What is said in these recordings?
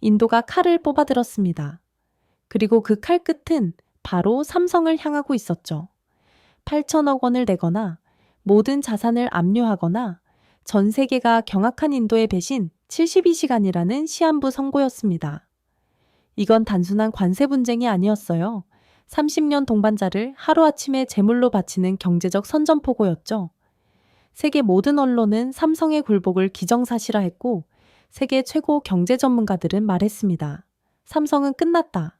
인도가 칼을 뽑아들었습니다. 그리고 그 칼 끝은 바로 삼성을 향하고 있었죠. 8천억 원을 내거나 모든 자산을 압류하거나 전 세계가 경악한 인도의 배신 72시간이라는 시한부 선고였습니다. 이건 단순한 관세 분쟁이 아니었어요. 30년 동반자를 하루아침에 제물로 바치는 경제적 선전포고였죠. 세계 모든 언론은 삼성의 굴복을 기정사실화했고 세계 최고 경제 전문가들은 말했습니다. 삼성은 끝났다.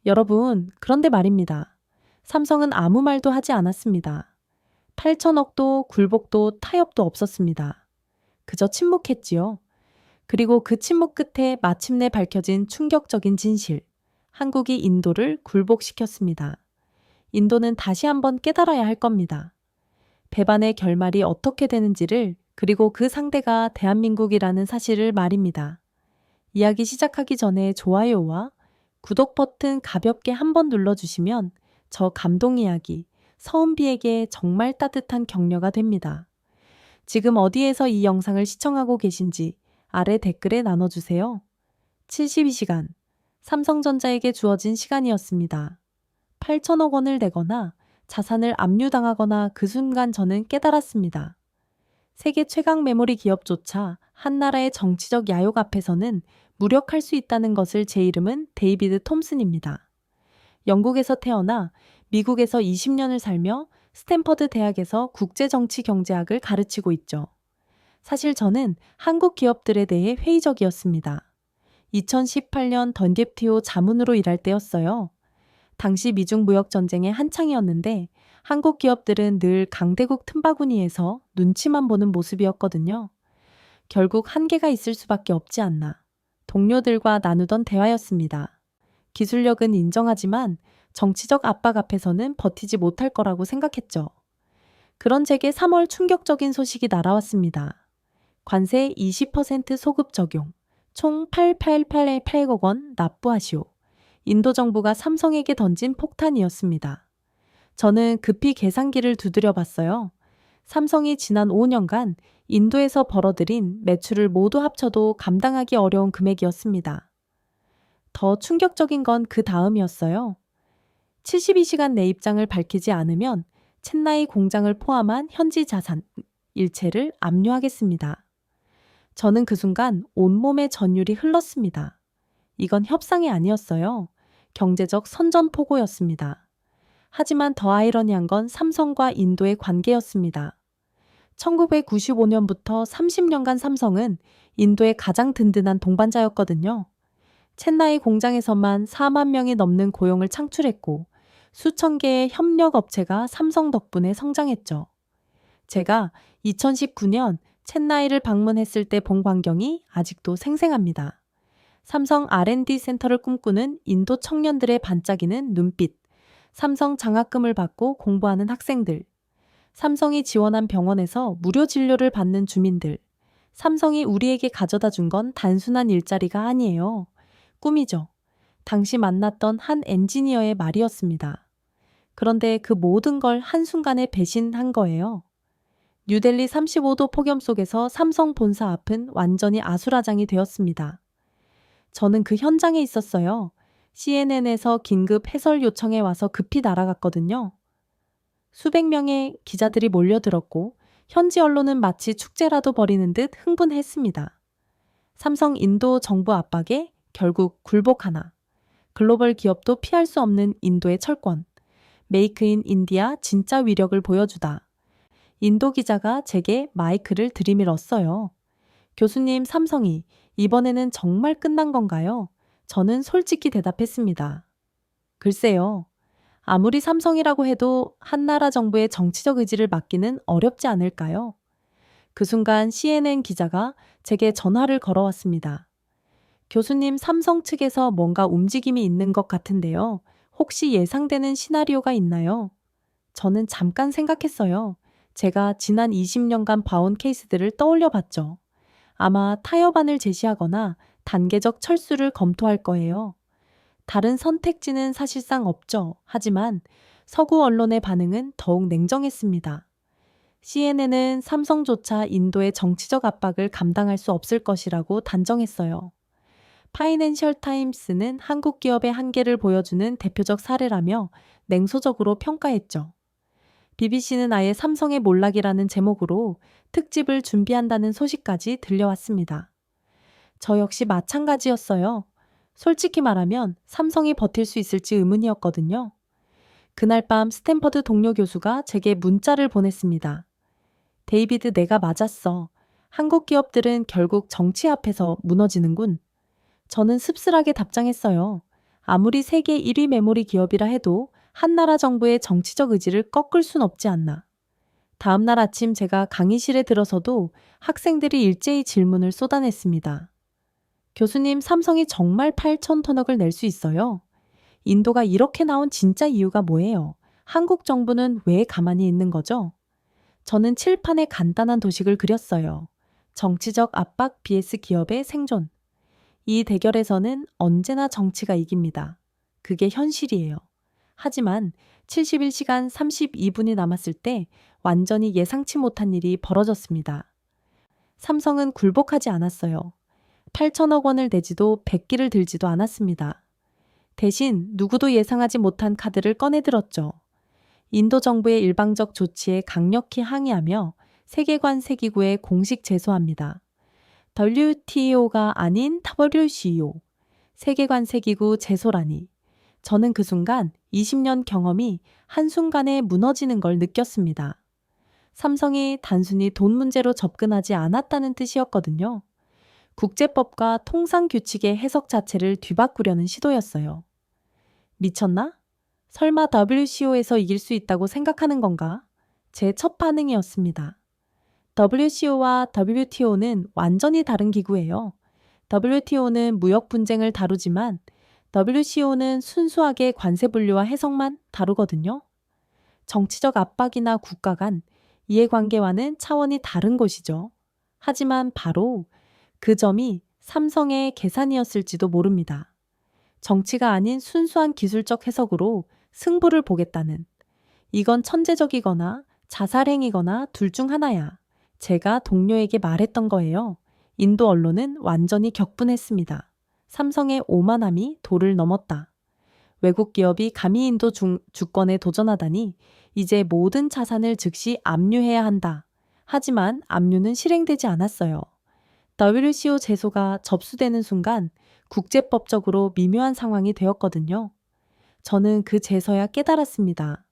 여러분, 그런데 말입니다. 삼성은 아무 말도 하지 않았습니다. 8천억도 굴복도 타협도 없었습니다. 그저 침묵했지요. 그리고 그 침묵 끝에 마침내 밝혀진 충격적인 진실. 한국이 인도를 굴복시켰습니다. 인도는 다시 한번 깨달아야 할 겁니다. 배반의 결말이 어떻게 되는지를, 그리고 그 상대가 대한민국이라는 사실을 말입니다. 이야기 시작하기 전에 좋아요와 구독 버튼 가볍게 한번 눌러주시면 저 감동 이야기, 서은비에게 정말 따뜻한 격려가 됩니다. 지금 어디에서 이 영상을 시청하고 계신지 아래 댓글에 나눠주세요. 72시간, 삼성전자에게 주어진 시간이었습니다. 8천억 원을 내거나 자산을 압류당하거나 그 순간 저는 깨달았습니다. 세계 최강 메모리 기업조차 한 나라의 정치적 야욕 앞에서는 무력할 수 있다는 것을 제 이름은 데이비드 톰슨입니다. 영국에서 태어나 미국에서 20년을 살며 스탠퍼드 대학에서 국제정치경제학을 가르치고 있죠. 사실 저는 한국 기업들에 대해 회의적이었습니다. 2018년 던디티오 자문으로 일할 때였어요. 당시 미중 무역 전쟁의 한창이었는데 한국 기업들은 늘 강대국 틈바구니에서 눈치만 보는 모습이었거든요. 결국 한계가 있을 수밖에 없지 않나. 동료들과 나누던 대화였습니다. 기술력은 인정하지만 정치적 압박 앞에서는 버티지 못할 거라고 생각했죠. 그런 제게 3월 충격적인 소식이 날아왔습니다. 관세 20% 소급 적용, 총 888억 원 납부하시오. 인도 정부가 삼성에게 던진 폭탄이었습니다. 저는 급히 계산기를 두드려 봤어요. 삼성이 지난 5년간 인도에서 벌어들인 매출을 모두 합쳐도 감당하기 어려운 금액이었습니다. 더 충격적인 건 그 다음이었어요. 72시간 내 입장을 밝히지 않으면 첸나이 공장을 포함한 현지 자산 일체를 압류하겠습니다. 저는 그 순간 온몸에 전율이 흘렀습니다. 이건 협상이 아니었어요. 경제적 선전포고였습니다. 하지만 더 아이러니한 건 삼성과 인도의 관계였습니다. 1995년부터 30년간 삼성은 인도의 가장 든든한 동반자였거든요. 첸나이 공장에서만 4만 명이 넘는 고용을 창출했고 수천 개의 협력 업체가 삼성 덕분에 성장했죠. 제가 2019년 첸나이를 방문했을 때 본 광경이 아직도 생생합니다. 삼성 R&D 센터를 꿈꾸는 인도 청년들의 반짝이는 눈빛, 삼성 장학금을 받고 공부하는 학생들, 삼성이 지원한 병원에서 무료 진료를 받는 주민들, 삼성이 우리에게 가져다 준 건 단순한 일자리가 아니에요. 꿈이죠. 당시 만났던 한 엔지니어의 말이었습니다. 그런데 그 모든 걸 한순간에 배신한 거예요. 뉴델리 35도 폭염 속에서 삼성 본사 앞은 완전히 아수라장이 되었습니다. 저는 그 현장에 있었어요. CNN에서 긴급 해설 요청에 와서 급히 날아갔거든요. 수백 명의 기자들이 몰려들었고 현지 언론은 마치 축제라도 벌이는 듯 흥분했습니다. 삼성 인도 정부 압박에 결국 굴복하나. 글로벌 기업도 피할 수 없는 인도의 철권. 메이크 인 인디아 진짜 위력을 보여주다. 인도 기자가 제게 마이크를 들이밀었어요. 교수님, 삼성이 이번에는 정말 끝난 건가요? 저는 솔직히 대답했습니다. 글쎄요. 아무리 삼성이라고 해도 한 나라 정부의 정치적 의지를 막기는 어렵지 않을까요? 그 순간 CNN 기자가 제게 전화를 걸어왔습니다. 교수님, 삼성 측에서 뭔가 움직임이 있는 것 같은데요. 혹시 예상되는 시나리오가 있나요? 저는 잠깐 생각했어요. 제가 지난 20년간 봐온 케이스들을 떠올려 봤죠. 아마 타협안을 제시하거나 단계적 철수를 검토할 거예요. 다른 선택지는 사실상 없죠. 하지만 서구 언론의 반응은 더욱 냉정했습니다. CNN은 삼성조차 인도의 정치적 압박을 감당할 수 없을 것이라고 단정했어요. 파이낸셜 타임스는 한국 기업의 한계를 보여주는 대표적 사례라며 냉소적으로 평가했죠. BBC는 아예 삼성의 몰락이라는 제목으로 특집을 준비한다는 소식까지 들려왔습니다. 저 역시 마찬가지였어요. 솔직히 말하면 삼성이 버틸 수 있을지 의문이었거든요. 그날 밤 스탠퍼드 동료 교수가 제게 문자를 보냈습니다. 데이비드, 내가 맞았어. 한국 기업들은 결국 정치 앞에서 무너지는군. 저는 씁쓸하게 답장했어요. 아무리 세계 1위 메모리 기업이라 해도 한 나라 정부의 정치적 의지를 꺾을 순 없지 않나. 다음 날 아침 제가 강의실에 들어서도 학생들이 일제히 질문을 쏟아냈습니다. 교수님, 삼성이 정말 8,000턴억을 낼 수 있어요? 인도가 이렇게 나온 진짜 이유가 뭐예요? 한국 정부는 왜 가만히 있는 거죠? 저는 칠판에 간단한 도식을 그렸어요. 정치적 압박 vs 기업의 생존. 이 대결에서는 언제나 정치가 이깁니다. 그게 현실이에요. 하지만 71시간 32분이 남았을 때 완전히 예상치 못한 일이 벌어졌습니다. 삼성은 굴복하지 않았어요. 8천억 원을 내지도 100기를 들지도 않았습니다. 대신 누구도 예상하지 못한 카드를 꺼내들었죠. 인도 정부의 일방적 조치에 강력히 항의하며 세계관 세기구에 공식 제소합니다. WTO가 아닌 WCO, 세계관 세기구 제소라니. 저는 그 순간 20년 경험이 한순간에 무너지는 걸 느꼈습니다. 삼성이 단순히 돈 문제로 접근하지 않았다는 뜻이었거든요. 국제법과 통상규칙의 해석 자체를 뒤바꾸려는 시도였어요. 미쳤나? 설마 WCO에서 이길 수 있다고 생각하는 건가? 제 첫 반응이었습니다. WCO와 WTO는 완전히 다른 기구예요. WTO는 무역 분쟁을 다루지만 WCO는 순수하게 관세 분류와 해석만 다루거든요. 정치적 압박이나 국가 간 이해관계와는 차원이 다른 곳이죠. 하지만 바로 그 점이 삼성의 계산이었을지도 모릅니다. 정치가 아닌 순수한 기술적 해석으로 승부를 보겠다는. 이건 천재적이거나 자살행위거나 둘 중 하나야. 제가 동료에게 말했던 거예요. 인도 언론은 완전히 격분했습니다. 삼성의 오만함이 도를 넘었다. 외국 기업이 감히 인도 주권에 도전하다니 이제 모든 자산을 즉시 압류해야 한다. 하지만 압류는 실행되지 않았어요. WCO 제소가 접수되는 순간 국제법적으로 미묘한 상황이 되었거든요. 저는 그제서야 깨달았습니다.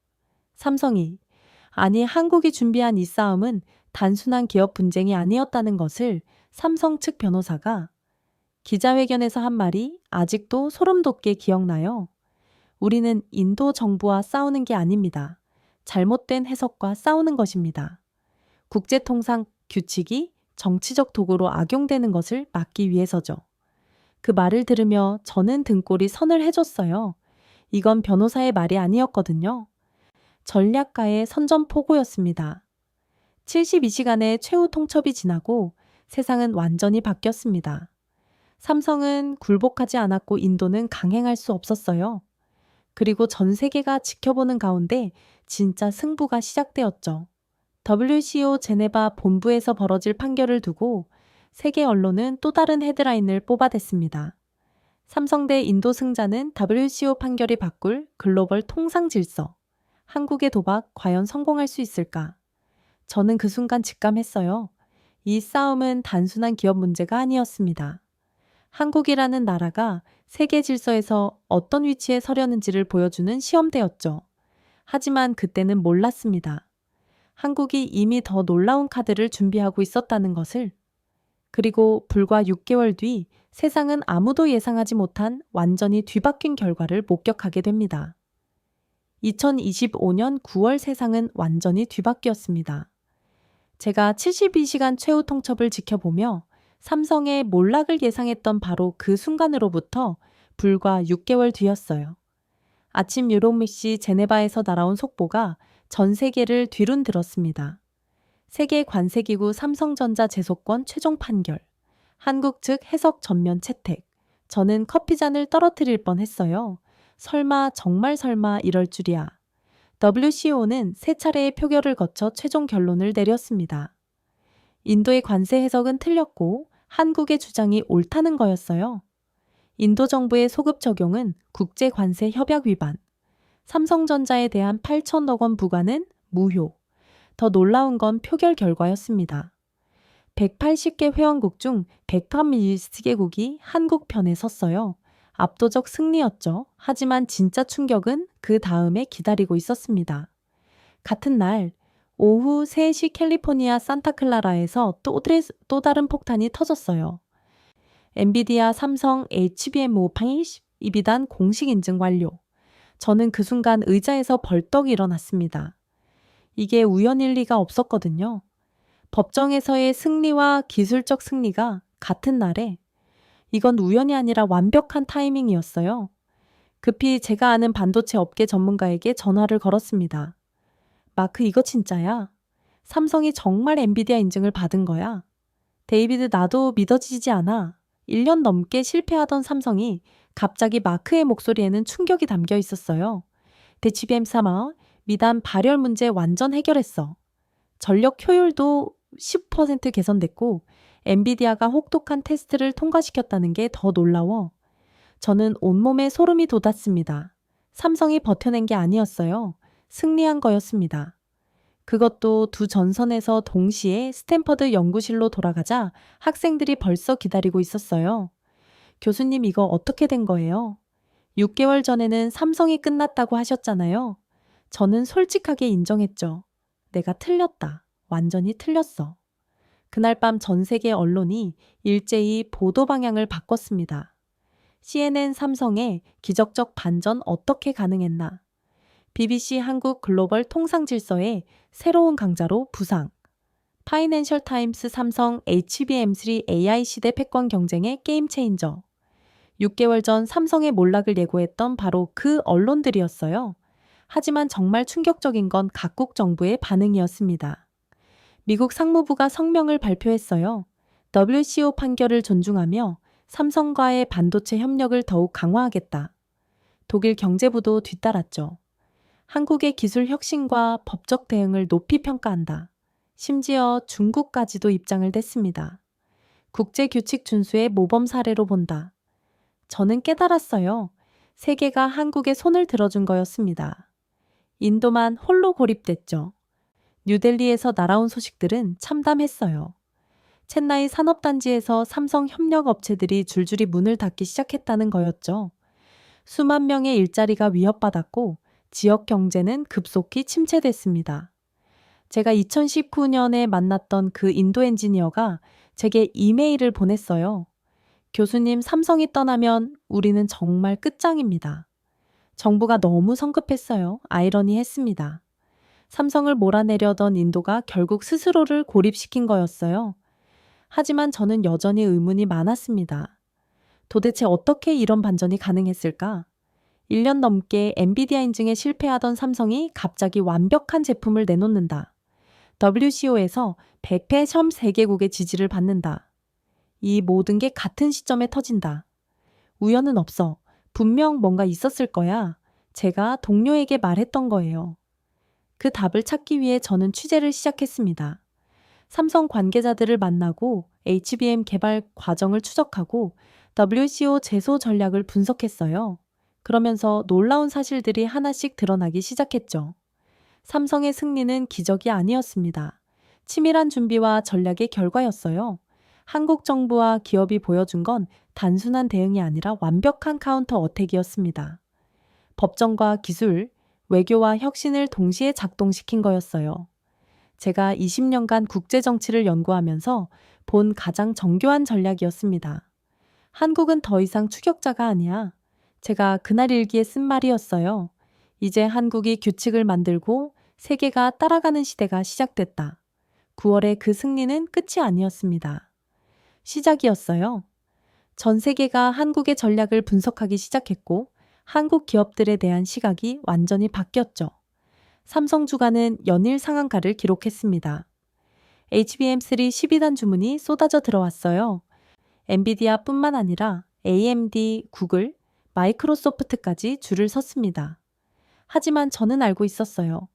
삼성이, 아니 한국이 준비한 이 싸움은 단순한 기업 분쟁이 아니었다는 것을 삼성 측 변호사가 기자회견에서 한 말이 아직도 소름 돋게 기억나요. 우리는 인도 정부와 싸우는 게 아닙니다. 잘못된 해석과 싸우는 것입니다. 국제통상 규칙이 정치적 도구로 악용되는 것을 막기 위해서죠. 그 말을 들으며 저는 등골이 선을 해줬어요. 이건 변호사의 말이 아니었거든요. 전략가의 선전포고였습니다. 72시간의 최후 통첩이 지나고 세상은 완전히 바뀌었습니다. 삼성은 굴복하지 않았고 인도는 강행할 수 없었어요. 그리고 전 세계가 지켜보는 가운데 진짜 승부가 시작되었죠. WCO 제네바 본부에서 벌어질 판결을 두고 세계 언론은 또 다른 헤드라인을 뽑아댔습니다. 삼성 대 인도 승자는 WCO 판결이 바꿀 글로벌 통상 질서. 한국의 도박 과연 성공할 수 있을까? 저는 그 순간 직감했어요. 이 싸움은 단순한 기업 문제가 아니었습니다. 한국이라는 나라가 세계 질서에서 어떤 위치에 서려는지를 보여주는 시험대였죠. 하지만 그때는 몰랐습니다. 한국이 이미 더 놀라운 카드를 준비하고 있었다는 것을. 그리고 불과 6개월 뒤 세상은 아무도 예상하지 못한 완전히 뒤바뀐 결과를 목격하게 됩니다. 2025년 9월 세상은 완전히 뒤바뀌었습니다. 제가 72시간 최후 통첩을 지켜보며 삼성의 몰락을 예상했던 바로 그 순간으로부터 불과 6개월 뒤였어요. 아침 유로미시 제네바에서 날아온 속보가 전 세계를 뒤흔들었습니다. 세계 관세기구 삼성전자 제소권 최종 판결. 한국 측 해석 전면 채택. 저는 커피잔을 떨어뜨릴 뻔했어요. 설마 정말 설마 이럴 줄이야. WCO는 세 차례의 표결을 거쳐 최종 결론을 내렸습니다. 인도의 관세 해석은 틀렸고 한국의 주장이 옳다는 거였어요. 인도 정부의 소급 적용은 국제 관세 협약 위반. 삼성전자에 대한 8천억 원 부과는 무효. 더 놀라운 건 표결 결과였습니다. 180개 회원국 중 101개국이 한국 편에 섰어요. 압도적 승리였죠. 하지만 진짜 충격은 그 다음에 기다리고 있었습니다. 같은 날 오후 3시 캘리포니아 산타클라라에서 또 다른 폭탄이 터졌어요. 엔비디아, 삼성, HBM582 비단 공식 인증 완료. 저는 그 순간 의자에서 벌떡 일어났습니다. 이게 우연일 리가 없었거든요. 법정에서의 승리와 기술적 승리가 같은 날에 이건 우연이 아니라 완벽한 타이밍이었어요. 급히 제가 아는 반도체 업계 전문가에게 전화를 걸었습니다. 마크, 이거 진짜야? 삼성이 정말 엔비디아 인증을 받은 거야? 데이비드, 나도 믿어지지 않아. 1년 넘게 실패하던 삼성이 갑자기 마크의 목소리에는 충격이 담겨 있었어요. 대치비엠 3화, 미단 발열 문제 완전 해결했어. 전력 효율도 10% 개선됐고 엔비디아가 혹독한 테스트를 통과시켰다는 게 더 놀라워. 저는 온몸에 소름이 돋았습니다. 삼성이 버텨낸 게 아니었어요. 승리한 거였습니다. 그것도 두 전선에서 동시에 스탠퍼드 연구실로 돌아가자 학생들이 벌써 기다리고 있었어요. 교수님, 이거 어떻게 된 거예요? 6개월 전에는 삼성이 끝났다고 하셨잖아요. 저는 솔직하게 인정했죠. 내가 틀렸다. 완전히 틀렸어. 그날 밤 전 세계 언론이 일제히 보도 방향을 바꿨습니다. CNN 삼성의 기적적 반전 어떻게 가능했나? BBC 한국 글로벌 통상 질서의 새로운 강자로 부상. 파이낸셜 타임스 삼성 HBM3 AI 시대 패권 경쟁의 게임 체인저. 6개월 전 삼성의 몰락을 예고했던 바로 그 언론들이었어요. 하지만 정말 충격적인 건 각국 정부의 반응이었습니다. 미국 상무부가 성명을 발표했어요. WCO 판결을 존중하며 삼성과의 반도체 협력을 더욱 강화하겠다. 독일 경제부도 뒤따랐죠. 한국의 기술 혁신과 법적 대응을 높이 평가한다. 심지어 중국까지도 입장을 냈습니다. 국제 규칙 준수의 모범 사례로 본다. 저는 깨달았어요. 세계가 한국에 손을 들어준 거였습니다. 인도만 홀로 고립됐죠. 뉴델리에서 날아온 소식들은 참담했어요. 첸나이 산업단지에서 삼성 협력 업체들이 줄줄이 문을 닫기 시작했다는 거였죠. 수만 명의 일자리가 위협받았고 지역 경제는 급속히 침체됐습니다. 제가 2019년에 만났던 그 인도 엔지니어가 제게 이메일을 보냈어요. 교수님, 삼성이 떠나면 우리는 정말 끝장입니다. 정부가 너무 성급했어요. 아이러니했습니다. 삼성을 몰아내려던 인도가 결국 스스로를 고립시킨 거였어요. 하지만 저는 여전히 의문이 많았습니다. 도대체 어떻게 이런 반전이 가능했을까? 1년 넘게 엔비디아 인증에 실패하던 삼성이 갑자기 완벽한 제품을 내놓는다. WCO에서 100회 첨 3개국의 지지를 받는다. 이 모든 게 같은 시점에 터진다. 우연은 없어. 분명 뭔가 있었을 거야. 제가 동료에게 말했던 거예요. 그 답을 찾기 위해 저는 취재를 시작했습니다. 삼성 관계자들을 만나고 HBM 개발 과정을 추적하고 WCO 제소 전략을 분석했어요. 그러면서 놀라운 사실들이 하나씩 드러나기 시작했죠. 삼성의 승리는 기적이 아니었습니다. 치밀한 준비와 전략의 결과였어요. 한국 정부와 기업이 보여준 건 단순한 대응이 아니라 완벽한 카운터 어택이었습니다. 법정과 기술, 외교와 혁신을 동시에 작동시킨 거였어요. 제가 20년간 국제정치를 연구하면서 본 가장 정교한 전략이었습니다. 한국은 더 이상 추격자가 아니야. 제가 그날 일기에 쓴 말이었어요. 이제 한국이 규칙을 만들고 세계가 따라가는 시대가 시작됐다. 9월의 그 승리는 끝이 아니었습니다. 시작이었어요. 전 세계가 한국의 전략을 분석하기 시작했고 한국 기업들에 대한 시각이 완전히 바뀌었죠. 삼성 주가는 연일 상한가를 기록했습니다. HBM3 12단 주문이 쏟아져 들어왔어요. 엔비디아뿐만 아니라 AMD, 구글, 마이크로소프트까지 줄을 섰습니다. 하지만 저는 알고 있었어요.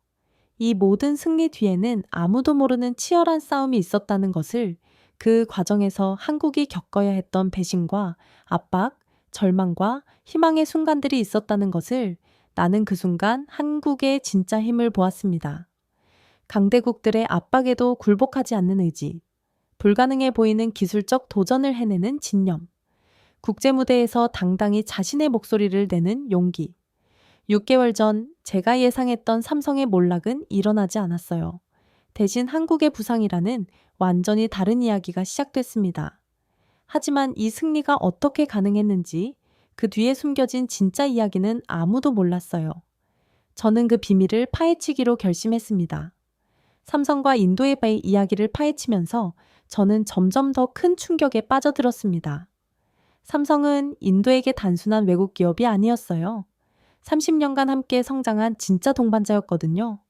이 모든 승리 뒤에는 아무도 모르는 치열한 싸움이 있었다는 것을, 그 과정에서 한국이 겪어야 했던 배신과 압박, 절망과 희망의 순간들이 있었다는 것을 나는 그 순간 한국의 진짜 힘을 보았습니다. 강대국들의 압박에도 굴복하지 않는 의지, 불가능해 보이는 기술적 도전을 해내는 진념, 국제 무대에서 당당히 자신의 목소리를 내는 용기. 6개월 전 제가 예상했던 삼성의 몰락은 일어나지 않았어요. 대신 한국의 부상이라는 완전히 다른 이야기가 시작됐습니다. 하지만 이 승리가 어떻게 가능했는지 그 뒤에 숨겨진 진짜 이야기는 아무도 몰랐어요. 저는 그 비밀을 파헤치기로 결심했습니다. 삼성과 인도의 이야기를 파헤치면서 저는 점점 더 큰 충격에 빠져들었습니다. 삼성은 인도에게 단순한 외국 기업이 아니었어요. 30년간 함께 성장한 진짜 동반자였거든요.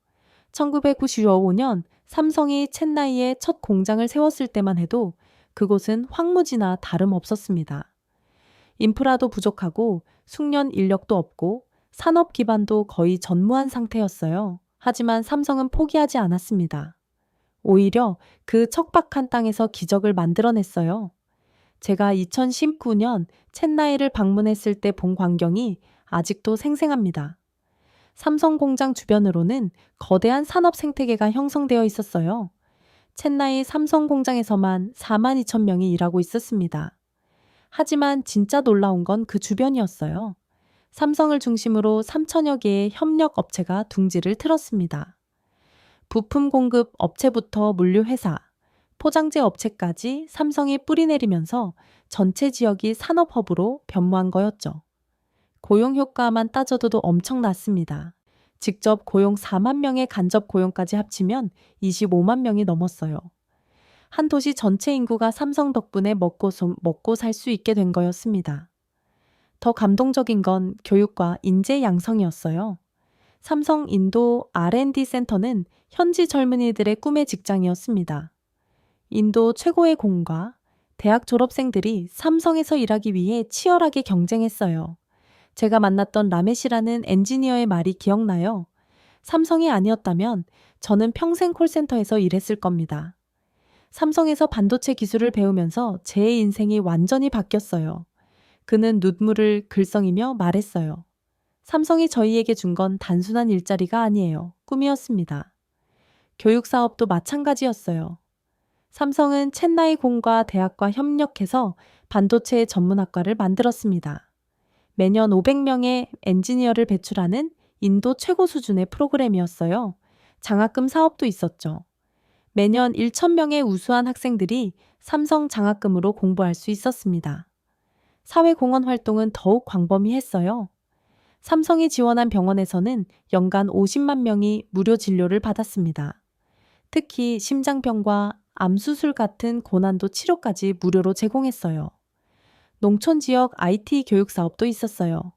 1995년 삼성이 첸나이에 첫 공장을 세웠을 때만 해도 그곳은 황무지나 다름없었습니다. 인프라도 부족하고 숙련 인력도 없고 산업 기반도 거의 전무한 상태였어요. 하지만 삼성은 포기하지 않았습니다. 오히려 그 척박한 땅에서 기적을 만들어냈어요. 제가 2019년 첸나이를 방문했을 때 본 광경이 아직도 생생합니다. 삼성 공장 주변으로는 거대한 산업 생태계가 형성되어 있었어요. 첸나이 삼성 공장에서만 4만 2천 명이 일하고 있었습니다. 하지만 진짜 놀라운 건 그 주변이었어요. 삼성을 중심으로 3천여 개의 협력 업체가 둥지를 틀었습니다. 부품 공급 업체부터 물류 회사, 포장재 업체까지 삼성이 뿌리내리면서 전체 지역이 산업허브로 변모한 거였죠. 고용 효과만 따져도 엄청났습니다. 직접 고용 4만 명의 간접 고용까지 합치면 25만 명이 넘었어요. 한 도시 전체 인구가 삼성 덕분에 먹고 살 수 있게 된 거였습니다. 더 감동적인 건 교육과 인재 양성이었어요. 삼성 인도 R&D 센터는 현지 젊은이들의 꿈의 직장이었습니다. 인도 최고의 공과 대학 졸업생들이 삼성에서 일하기 위해 치열하게 경쟁했어요. 제가 만났던 라메시라는 엔지니어의 말이 기억나요. 삼성이 아니었다면 저는 평생 콜센터에서 일했을 겁니다. 삼성에서 반도체 기술을 배우면서 제 인생이 완전히 바뀌었어요. 그는 눈물을 글썽이며 말했어요. 삼성이 저희에게 준 건 단순한 일자리가 아니에요. 꿈이었습니다. 교육 사업도 마찬가지였어요. 삼성은 첸나이 공과 대학과 협력해서 반도체 전문학과를 만들었습니다. 매년 500명의 엔지니어를 배출하는 인도 최고 수준의 프로그램이었어요. 장학금 사업도 있었죠. 매년 1,000명의 우수한 학생들이 삼성 장학금으로 공부할 수 있었습니다. 사회공헌 활동은 더욱 광범위했어요. 삼성이 지원한 병원에서는 연간 50만 명이 무료 진료를 받았습니다. 특히 심장병과 암수술 같은 고난도 치료까지 무료로 제공했어요. 농촌 지역 IT 교육 사업도 있었어요.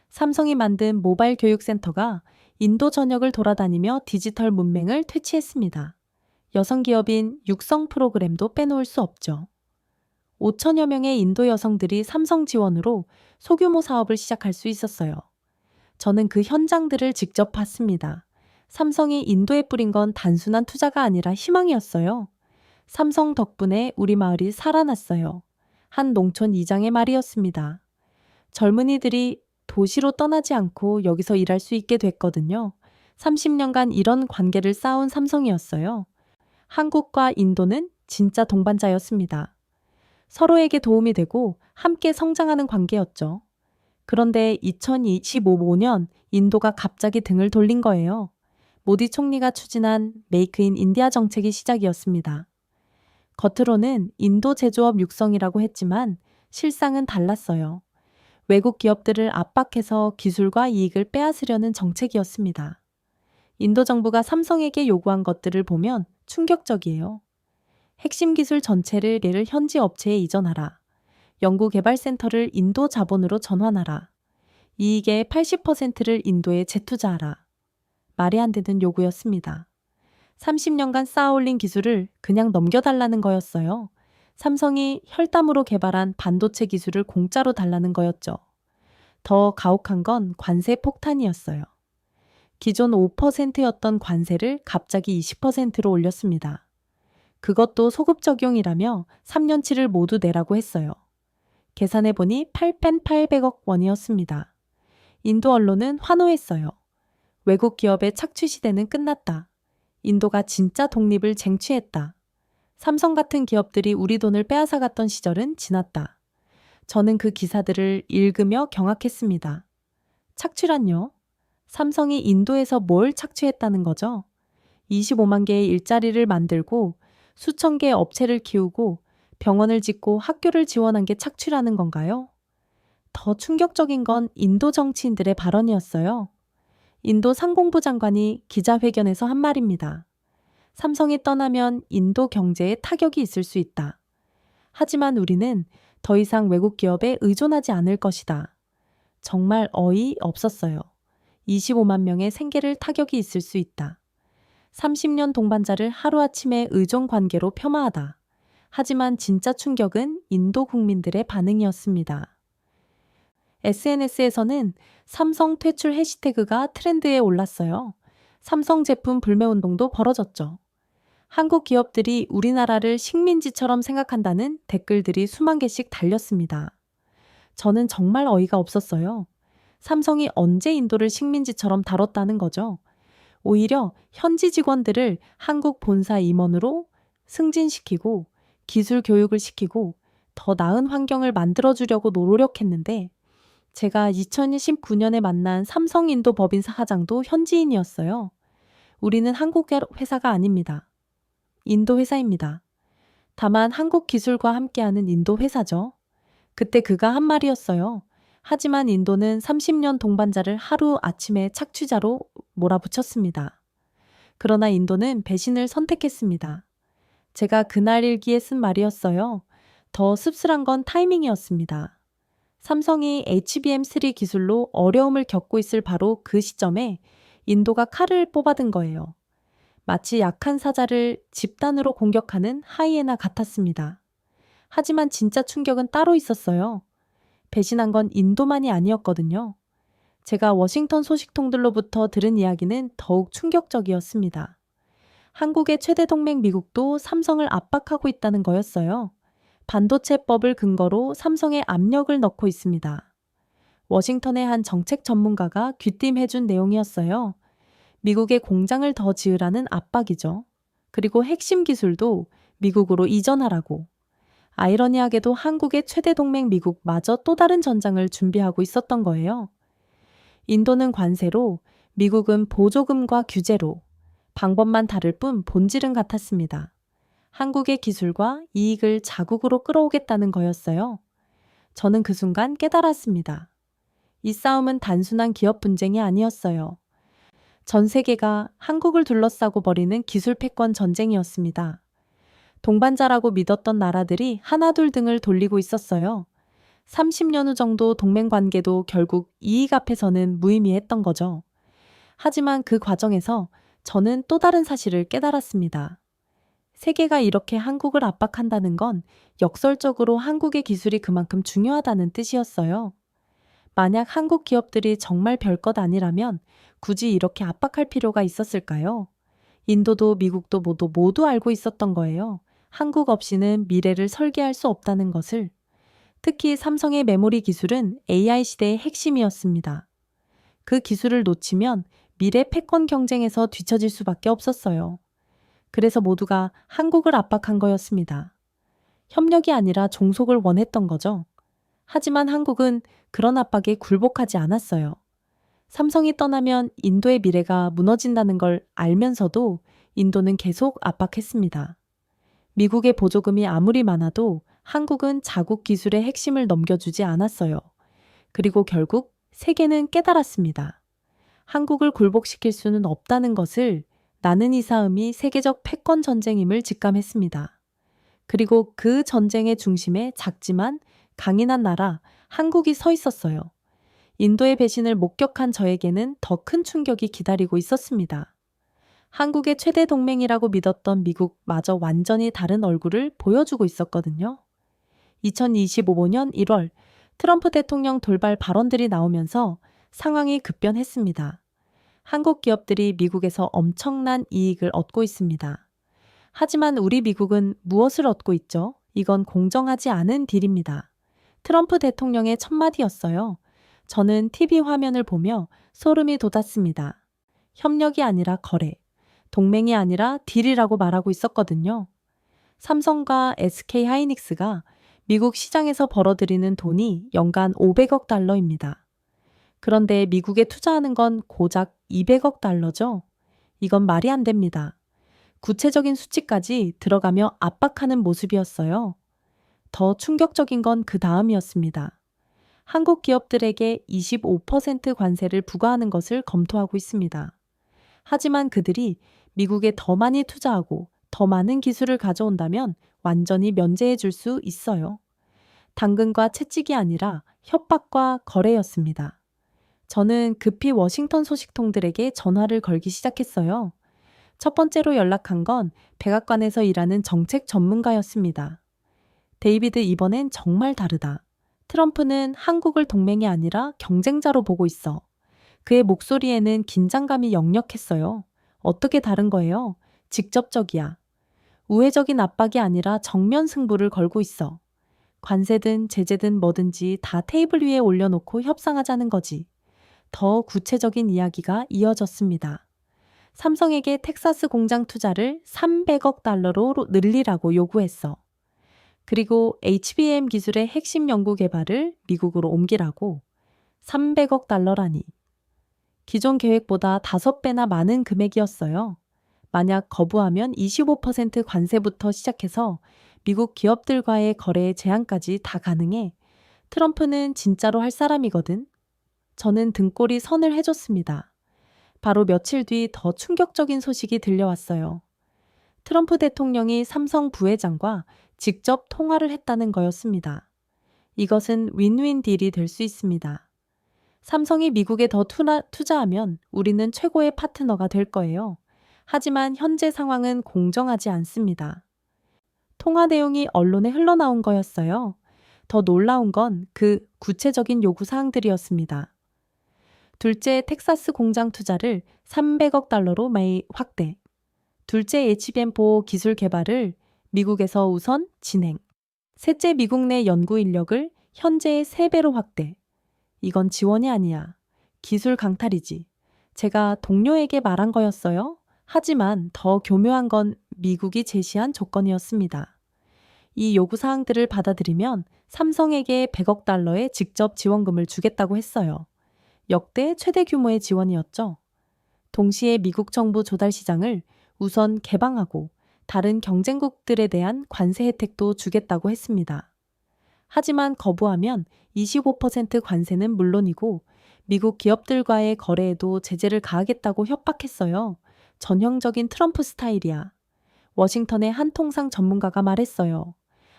삼성이 만든 모바일 교육센터가 인도 전역을 돌아다니며 디지털 문맹을 퇴치했습니다. 여성 기업인 육성 프로그램도 빼놓을 수 없죠. 5천여 명의 인도 여성들이 삼성 지원으로 소규모 사업을 시작할 수 있었어요. 저는 그 현장들을 직접 봤습니다. 삼성이 인도에 뿌린 건 단순한 투자가 아니라 희망이었어요. 삼성 덕분에 우리 마을이 살아났어요. 한 농촌 이장의 말이었습니다. 젊은이들이 도시로 떠나지 않고 여기서 일할 수 있게 됐거든요. 30년간 이런 관계를 쌓은 삼성이었어요. 한국과 인도는 진짜 동반자였습니다. 서로에게 도움이 되고 함께 성장하는 관계였죠. 그런데 2025년 인도가 갑자기 등을 돌린 거예요. 모디 총리가 추진한 메이크 인 인디아 정책이 시작이었습니다. 겉으로는 인도 제조업 육성이라고 했지만 실상은 달랐어요. 외국 기업들을 압박해서 기술과 이익을 빼앗으려는 정책이었습니다. 인도 정부가 삼성에게 요구한 것들을 보면 충격적이에요. 핵심 기술 전체를 현지 업체에 이전하라. 연구개발센터를 인도 자본으로 전환하라. 이익의 80%를 인도에 재투자하라. 말이 안 되는 요구였습니다. 30년간 쌓아올린 기술을 그냥 넘겨달라는 거였어요. 삼성이 혈담으로 개발한 반도체 기술을 공짜로 달라는 거였죠. 더 가혹한 건 관세 폭탄이었어요. 기존 5%였던 관세를 갑자기 20%로 올렸습니다. 그것도 소급 적용이라며 3년치를 모두 내라고 했어요. 계산해보니 8,800억 원이었습니다. 인도 언론은 환호했어요. 외국 기업의 착취 시대는 끝났다. 인도가 진짜 독립을 쟁취했다. 삼성 같은 기업들이 우리 돈을 빼앗아갔던 시절은 지났다. 저는 그 기사들을 읽으며 경악했습니다. 착취란요? 삼성이 인도에서 뭘 착취했다는 거죠? 25만 개의 일자리를 만들고 수천 개의 업체를 키우고 병원을 짓고 학교를 지원한 게 착취라는 건가요? 더 충격적인 건 인도 정치인들의 발언이었어요. 인도 상공부 장관이 기자회견에서 한 말입니다. 삼성이 떠나면 인도 경제에 타격이 있을 수 있다. 하지만 우리는 더 이상 외국 기업에 의존하지 않을 것이다. 정말 어이없었어요. 25만 명의 생계를 타격이 있을 수 있다. 30년 동반자를 하루아침에 의존 관계로 폄하하다. 하지만 진짜 충격은 인도 국민들의 반응이었습니다. SNS에서는 삼성 퇴출 해시태그가 트렌드에 올랐어요. 삼성 제품 불매운동도 벌어졌죠. 한국 기업들이 우리나라를 식민지처럼 생각한다는 댓글들이 수만 개씩 달렸습니다. 저는 정말 어이가 없었어요. 삼성이 언제 인도를 식민지처럼 다뤘다는 거죠. 오히려 현지 직원들을 한국 본사 임원으로 승진시키고 기술 교육을 시키고 더 나은 환경을 만들어주려고 노력했는데 제가 2019년에 만난 삼성 인도 법인 사장도 현지인이었어요. 우리는 한국 회사가 아닙니다. 인도 회사입니다. 다만 한국 기술과 함께하는 인도 회사죠. 그때 그가 한 말이었어요. 하지만 인도는 30년 동반자를 하루 아침에 착취자로 몰아붙였습니다. 그러나 인도는 배신을 선택했습니다. 제가 그날 일기에 쓴 말이었어요. 더 씁쓸한 건 타이밍이었습니다. 삼성이 HBM3 기술로 어려움을 겪고 있을 바로 그 시점에 인도가 칼을 뽑아든 거예요. 마치 약한 사자를 집단으로 공격하는 하이에나 같았습니다. 하지만 진짜 충격은 따로 있었어요. 배신한 건 인도만이 아니었거든요. 제가 워싱턴 소식통들로부터 들은 이야기는 더욱 충격적이었습니다. 한국의 최대 동맹 미국도 삼성을 압박하고 있다는 거였어요. 반도체법을 근거로 삼성에 압력을 넣고 있습니다. 워싱턴의 한 정책 전문가가 귀띔해준 내용이었어요. 미국의 공장을 더 지으라는 압박이죠. 그리고 핵심 기술도 미국으로 이전하라고. 아이러니하게도 한국의 최대 동맹 미국마저 또 다른 전장을 준비하고 있었던 거예요. 인도는 관세로, 미국은 보조금과 규제로, 방법만 다를 뿐 본질은 같았습니다. 한국의 기술과 이익을 자국으로 끌어오겠다는 거였어요. 저는 그 순간 깨달았습니다. 이 싸움은 단순한 기업 분쟁이 아니었어요. 전 세계가 한국을 둘러싸고 벌이는 기술 패권 전쟁이었습니다. 동반자라고 믿었던 나라들이 하나둘 등을 돌리고 있었어요. 30년 후 정도 동맹 관계도 결국 이익 앞에서는 무의미했던 거죠. 하지만 그 과정에서 저는 또 다른 사실을 깨달았습니다. 세계가 이렇게 한국을 압박한다는 건 역설적으로 한국의 기술이 그만큼 중요하다는 뜻이었어요. 만약 한국 기업들이 정말 별것 아니라면 굳이 이렇게 압박할 필요가 있었을까요? 인도도 미국도 모두 알고 있었던 거예요. 한국 없이는 미래를 설계할 수 없다는 것을. 특히 삼성의 메모리 기술은 AI 시대의 핵심이었습니다. 그 기술을 놓치면 미래 패권 경쟁에서 뒤처질 수밖에 없었어요. 그래서 모두가 한국을 압박한 거였습니다. 협력이 아니라 종속을 원했던 거죠. 하지만 한국은 그런 압박에 굴복하지 않았어요. 삼성이 떠나면 인도의 미래가 무너진다는 걸 알면서도 인도는 계속 압박했습니다. 미국의 보조금이 아무리 많아도 한국은 자국 기술의 핵심을 넘겨주지 않았어요. 그리고 결국 세계는 깨달았습니다. 한국을 굴복시킬 수는 없다는 것을. 나는 이 싸움이 세계적 패권 전쟁임을 직감했습니다. 그리고 그 전쟁의 중심에 작지만 강인한 나라 한국이 서 있었어요. 인도의 배신을 목격한 저에게는 더 큰 충격이 기다리고 있었습니다. 한국의 최대 동맹이라고 믿었던 미국마저 완전히 다른 얼굴을 보여주고 있었거든요. 2025년 1월 트럼프 대통령 돌발 발언들이 나오면서 상황이 급변했습니다. 한국 기업들이 미국에서 엄청난 이익을 얻고 있습니다. 하지만 우리 미국은 무엇을 얻고 있죠? 이건 공정하지 않은 딜입니다. 트럼프 대통령의 첫마디였어요. 저는 TV 화면을 보며 소름이 돋았습니다. 협력이 아니라 거래, 동맹이 아니라 딜이라고 말하고 있었거든요. 삼성과 SK 하이닉스가 미국 시장에서 벌어들이는 돈이 연간 500억 달러입니다. 그런데 미국에 투자하는 건 고작 200억 달러죠? 이건 말이 안 됩니다. 구체적인 수치까지 들어가며 압박하는 모습이었어요. 더 충격적인 건 그 다음이었습니다. 한국 기업들에게 25% 관세를 부과하는 것을 검토하고 있습니다. 하지만 그들이 미국에 더 많이 투자하고 더 많은 기술을 가져온다면 완전히 면제해 줄 수 있어요. 당근과 채찍이 아니라 협박과 거래였습니다. 저는 급히 워싱턴 소식통들에게 전화를 걸기 시작했어요. 첫 번째로 연락한 건 백악관에서 일하는 정책 전문가였습니다. 데이비드, 이번엔 정말 다르다. 트럼프는 한국을 동맹이 아니라 경쟁자로 보고 있어. 그의 목소리에는 긴장감이 역력했어요. 어떻게 다른 거예요? 직접적이야. 우회적인 압박이 아니라 정면 승부를 걸고 있어. 관세든 제재든 뭐든지 다 테이블 위에 올려놓고 협상하자는 거지. 더 구체적인 이야기가 이어졌습니다. 삼성에게 텍사스 공장 투자를 300억 달러로 늘리라고 요구했어. 그리고 HBM 기술의 핵심 연구 개발을 미국으로 옮기라고. 300억 달러라니. 기존 계획보다 5배나 많은 금액이었어요. 만약 거부하면 25% 관세부터 시작해서 미국 기업들과의 거래 제한까지 다 가능해. 트럼프는 진짜로 할 사람이거든. 저는 등골이 선을 해줬습니다. 바로 며칠 뒤 더 충격적인 소식이 들려왔어요. 트럼프 대통령이 삼성 부회장과 직접 통화를 했다는 거였습니다. 이것은 윈윈 딜이 될 수 있습니다. 삼성이 미국에 더 투자하면 우리는 최고의 파트너가 될 거예요. 하지만 현재 상황은 공정하지 않습니다. 통화 내용이 언론에 흘러나온 거였어요. 더 놀라운 건 그 구체적인 요구 사항들이었습니다. 둘째, 텍사스 공장 투자를 300억 달러로 매일 확대. 둘째, HBM4 기술 개발을 미국에서 우선 진행. 셋째, 미국 내 연구 인력을 현재의 3배로 확대. 이건 지원이 아니야. 기술 강탈이지. 제가 동료에게 말한 거였어요. 하지만 더 교묘한 건 미국이 제시한 조건이었습니다. 이 요구사항들을 받아들이면 삼성에게 100억 달러의 직접 지원금을 주겠다고 했어요. 역대 최대 규모의 지원이었죠. 동시에 미국 정부 조달 시장을 우선 개방하고 다른 경쟁국들에 대한 관세 혜택도 주겠다고 했습니다. 하지만 거부하면 25% 관세는 물론이고 미국 기업들과의 거래에도 제재를 가하겠다고 협박했어요. 전형적인 트럼프 스타일이야. 워싱턴의 한 통상 전문가가 말했어요.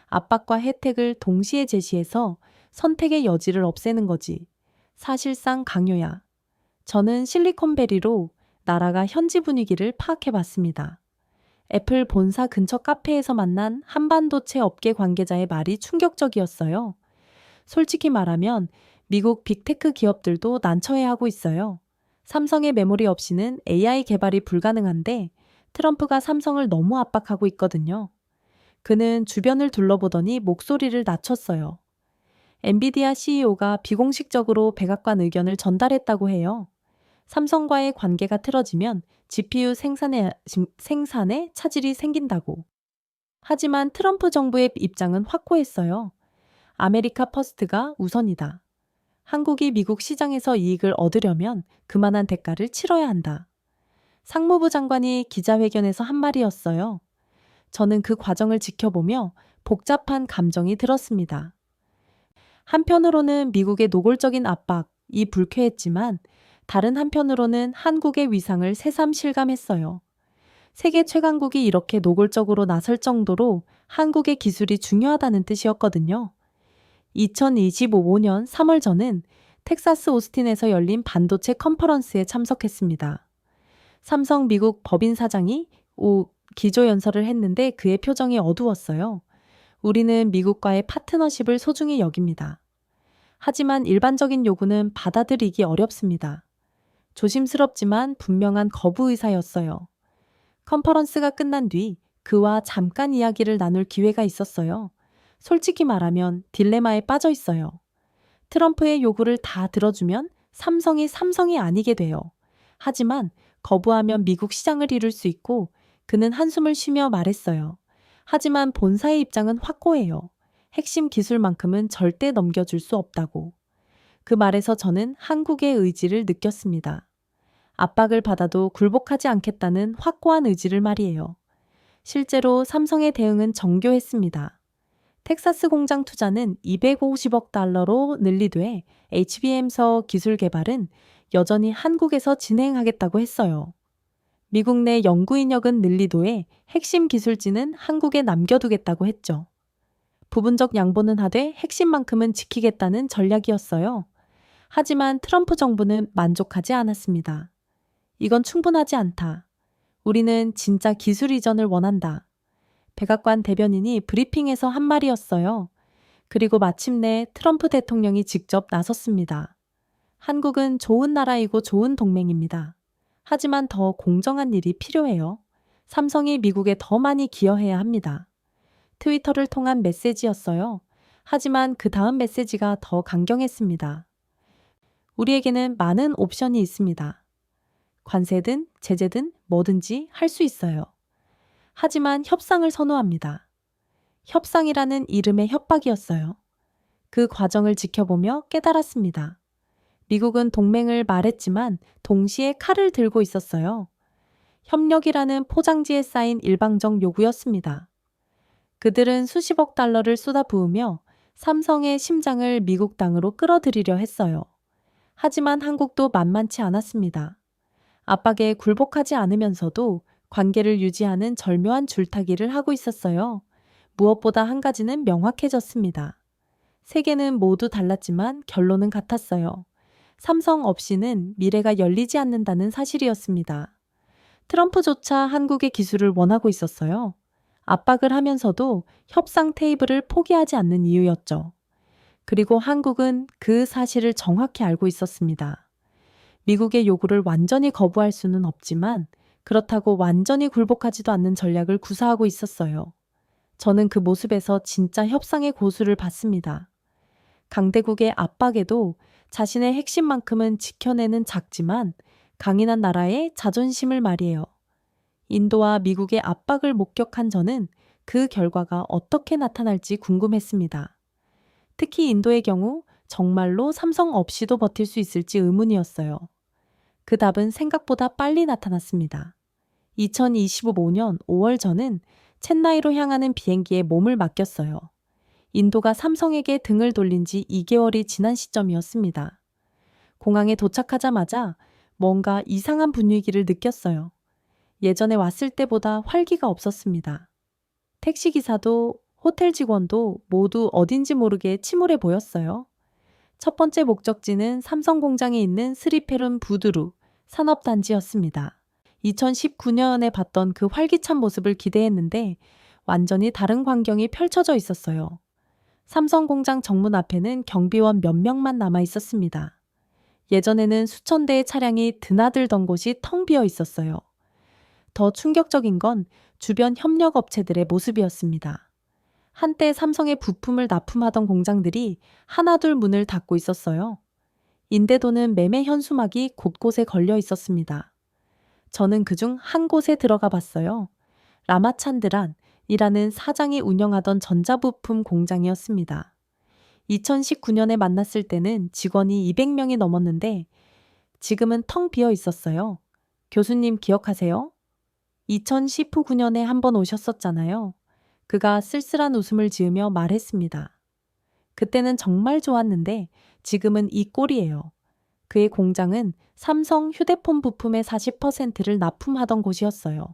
압박과 혜택을 동시에 제시해서 선택의 여지를 없애는 거지. 사실상 강요야. 저는 실리콘밸리로 나라가 현지 분위기를 파악해봤습니다. 애플 본사 근처 카페에서 만난 한반도체 업계 관계자의 말이 충격적이었어요. 솔직히 말하면 미국 빅테크 기업들도 난처해하고 있어요. 삼성의 메모리 없이는 AI 개발이 불가능한데 트럼프가 삼성을 너무 압박하고 있거든요. 그는 주변을 둘러보더니 목소리를 낮췄어요. 엔비디아 CEO가 비공식적으로 백악관 의견을 전달했다고 해요. 삼성과의 관계가 틀어지면 GPU 생산에 차질이 생긴다고. 하지만 트럼프 정부의 입장은 확고했어요. 아메리카 퍼스트가 우선이다. 한국이 미국 시장에서 이익을 얻으려면 그만한 대가를 치러야 한다. 상무부 장관이 기자회견에서 한 말이었어요. 저는 그 과정을 지켜보며 복잡한 감정이 들었습니다. 한편으로는 미국의 노골적인 압박이 불쾌했지만 다른 한편으로는 한국의 위상을 새삼 실감했어요. 세계 최강국이 이렇게 노골적으로 나설 정도로 한국의 기술이 중요하다는 뜻이었거든요. 2025년 3월 저는 텍사스 오스틴에서 열린 반도체 컨퍼런스에 참석했습니다. 삼성 미국 법인 사장이 기조연설을 했는데 그의 표정이 어두웠어요. 우리는 미국과의 파트너십을 소중히 여깁니다. 하지만 일반적인 요구는 받아들이기 어렵습니다. 조심스럽지만 분명한 거부 의사였어요. 컨퍼런스가 끝난 뒤 그와 잠깐 이야기를 나눌 기회가 있었어요. 솔직히 말하면 딜레마에 빠져 있어요. 트럼프의 요구를 다 들어주면 삼성이 아니게 돼요. 하지만 거부하면 미국 시장을 잃을 수 있고 그는 한숨을 쉬며 말했어요. 하지만 본사의 입장은 확고해요. 핵심 기술만큼은 절대 넘겨줄 수 없다고. 그 말에서 저는 한국의 의지를 느꼈습니다. 압박을 받아도 굴복하지 않겠다는 확고한 의지를 말이에요. 실제로 삼성의 대응은 정교했습니다. 텍사스 공장 투자는 250억 달러로 늘리되 HBM서 기술 개발은 여전히 한국에서 진행하겠다고 했어요. 미국 내 연구 인력은 늘리도에 핵심 기술진은 한국에 남겨두겠다고 했죠. 부분적 양보는 하되 핵심만큼은 지키겠다는 전략이었어요. 하지만 트럼프 정부는 만족하지 않았습니다. 이건 충분하지 않다. 우리는 진짜 기술 이전을 원한다. 백악관 대변인이 브리핑에서 한 말이었어요. 그리고 마침내 트럼프 대통령이 직접 나섰습니다. 한국은 좋은 나라이고 좋은 동맹입니다. 하지만 더 공정한 일이 필요해요. 삼성이 미국에 더 많이 기여해야 합니다. 트위터를 통한 메시지였어요. 하지만 그 다음 메시지가 더 강경했습니다. 우리에게는 많은 옵션이 있습니다. 관세든 제재든 뭐든지 할 수 있어요. 하지만 협상을 선호합니다. 협상이라는 이름의 협박이었어요. 그 과정을 지켜보며 깨달았습니다. 미국은 동맹을 말했지만 동시에 칼을 들고 있었어요. 협력이라는 포장지에 쌓인 일방적 요구였습니다. 그들은 수십억 달러를 쏟아부으며 삼성의 심장을 미국 땅으로 끌어들이려 했어요. 하지만 한국도 만만치 않았습니다. 압박에 굴복하지 않으면서도 관계를 유지하는 절묘한 줄타기를 하고 있었어요. 무엇보다 한 가지는 명확해졌습니다. 세계는 모두 달랐지만 결론은 같았어요. 삼성 없이는 미래가 열리지 않는다는 사실이었습니다. 트럼프조차 한국의 기술을 원하고 있었어요. 압박을 하면서도 협상 테이블을 포기하지 않는 이유였죠. 그리고 한국은 그 사실을 정확히 알고 있었습니다. 미국의 요구를 완전히 거부할 수는 없지만 그렇다고 완전히 굴복하지도 않는 전략을 구사하고 있었어요. 저는 그 모습에서 진짜 협상의 고수를 봤습니다. 강대국의 압박에도 자신의 핵심만큼은 지켜내는 작지만 강인한 나라의 자존심을 말이에요. 인도와 미국의 압박을 목격한 저는 그 결과가 어떻게 나타날지 궁금했습니다. 특히 인도의 경우 정말로 삼성 없이도 버틸 수 있을지 의문이었어요. 그 답은 생각보다 빨리 나타났습니다. 2025년 5월 저는 첸나이로 향하는 비행기에 몸을 맡겼어요. 인도가 삼성에게 등을 돌린 지 2개월이 지난 시점이었습니다. 공항에 도착하자마자 뭔가 이상한 분위기를 느꼈어요. 예전에 왔을 때보다 활기가 없었습니다. 택시기사도 호텔 직원도 모두 어딘지 모르게 침울해 보였어요. 첫 번째 목적지는 삼성 공장에 있는 스리페룬 부두루 산업단지였습니다. 2019년에 봤던 그 활기찬 모습을 기대했는데 완전히 다른 광경이 펼쳐져 있었어요. 삼성 공장 정문 앞에는 경비원 몇 명만 남아 있었습니다. 예전에는 수천 대의 차량이 드나들던 곳이 텅 비어 있었어요. 더 충격적인 건 주변 협력업체들의 모습이었습니다. 한때 삼성의 부품을 납품하던 공장들이 하나둘 문을 닫고 있었어요. 인대도는 매매 현수막이 곳곳에 걸려 있었습니다. 저는 그중 한 곳에 들어가 봤어요. 라마찬드란이라는 사장이 운영하던 전자부품 공장이었습니다. 2019년에 만났을 때는 직원이 200명이 넘었는데 지금은 텅 비어 있었어요. 교수님 기억하세요? 2019년에 한번 오셨었잖아요. 그가 쓸쓸한 웃음을 지으며 말했습니다. 그때는 정말 좋았는데 지금은 이 꼴이에요. 그의 공장은 삼성 휴대폰 부품의 40%를 납품하던 곳이었어요.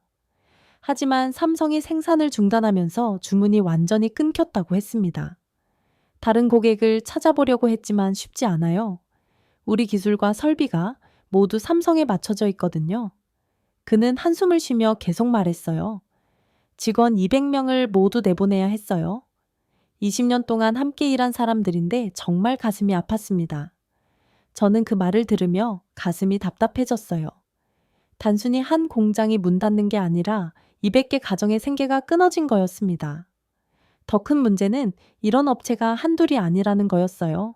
하지만 삼성이 생산을 중단하면서 주문이 완전히 끊겼다고 했습니다. 다른 고객을 찾아보려고 했지만 쉽지 않아요. 우리 기술과 설비가 모두 삼성에 맞춰져 있거든요. 그는 한숨을 쉬며 계속 말했어요. 직원 200명을 모두 내보내야 했어요. 20년 동안 함께 일한 사람들인데 정말 가슴이 아팠습니다. 저는 그 말을 들으며 가슴이 답답해졌어요. 단순히 한 공장이 문 닫는 게 아니라 200개 가정의 생계가 끊어진 거였습니다. 더 큰 문제는 이런 업체가 한둘이 아니라는 거였어요.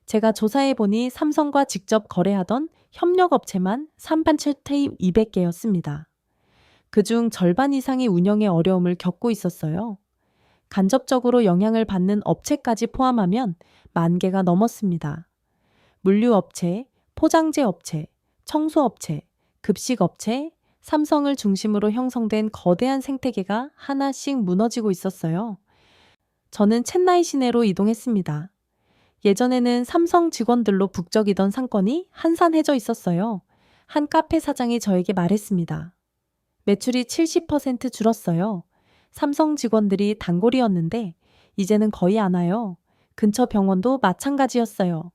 제가 조사해보니 삼성과 직접 거래하던 협력업체만 3,200개였습니다. 그중 절반 이상이 운영에 어려움을 겪고 있었어요. 간접적으로 영향을 받는 업체까지 포함하면 10,000개가 넘었습니다. 물류업체, 포장재업체, 청소업체, 급식업체, 삼성을 중심으로 형성된 거대한 생태계가 하나씩 무너지고 있었어요. 저는 첸나이 시내로 이동했습니다. 예전에는 삼성 직원들로 북적이던 상권이 한산해져 있었어요. 한 카페 사장이 저에게 말했습니다. 매출이 70% 줄었어요. 삼성 직원들이 단골이었는데 이제는 거의 안 와요. 근처 병원도 마찬가지였어요.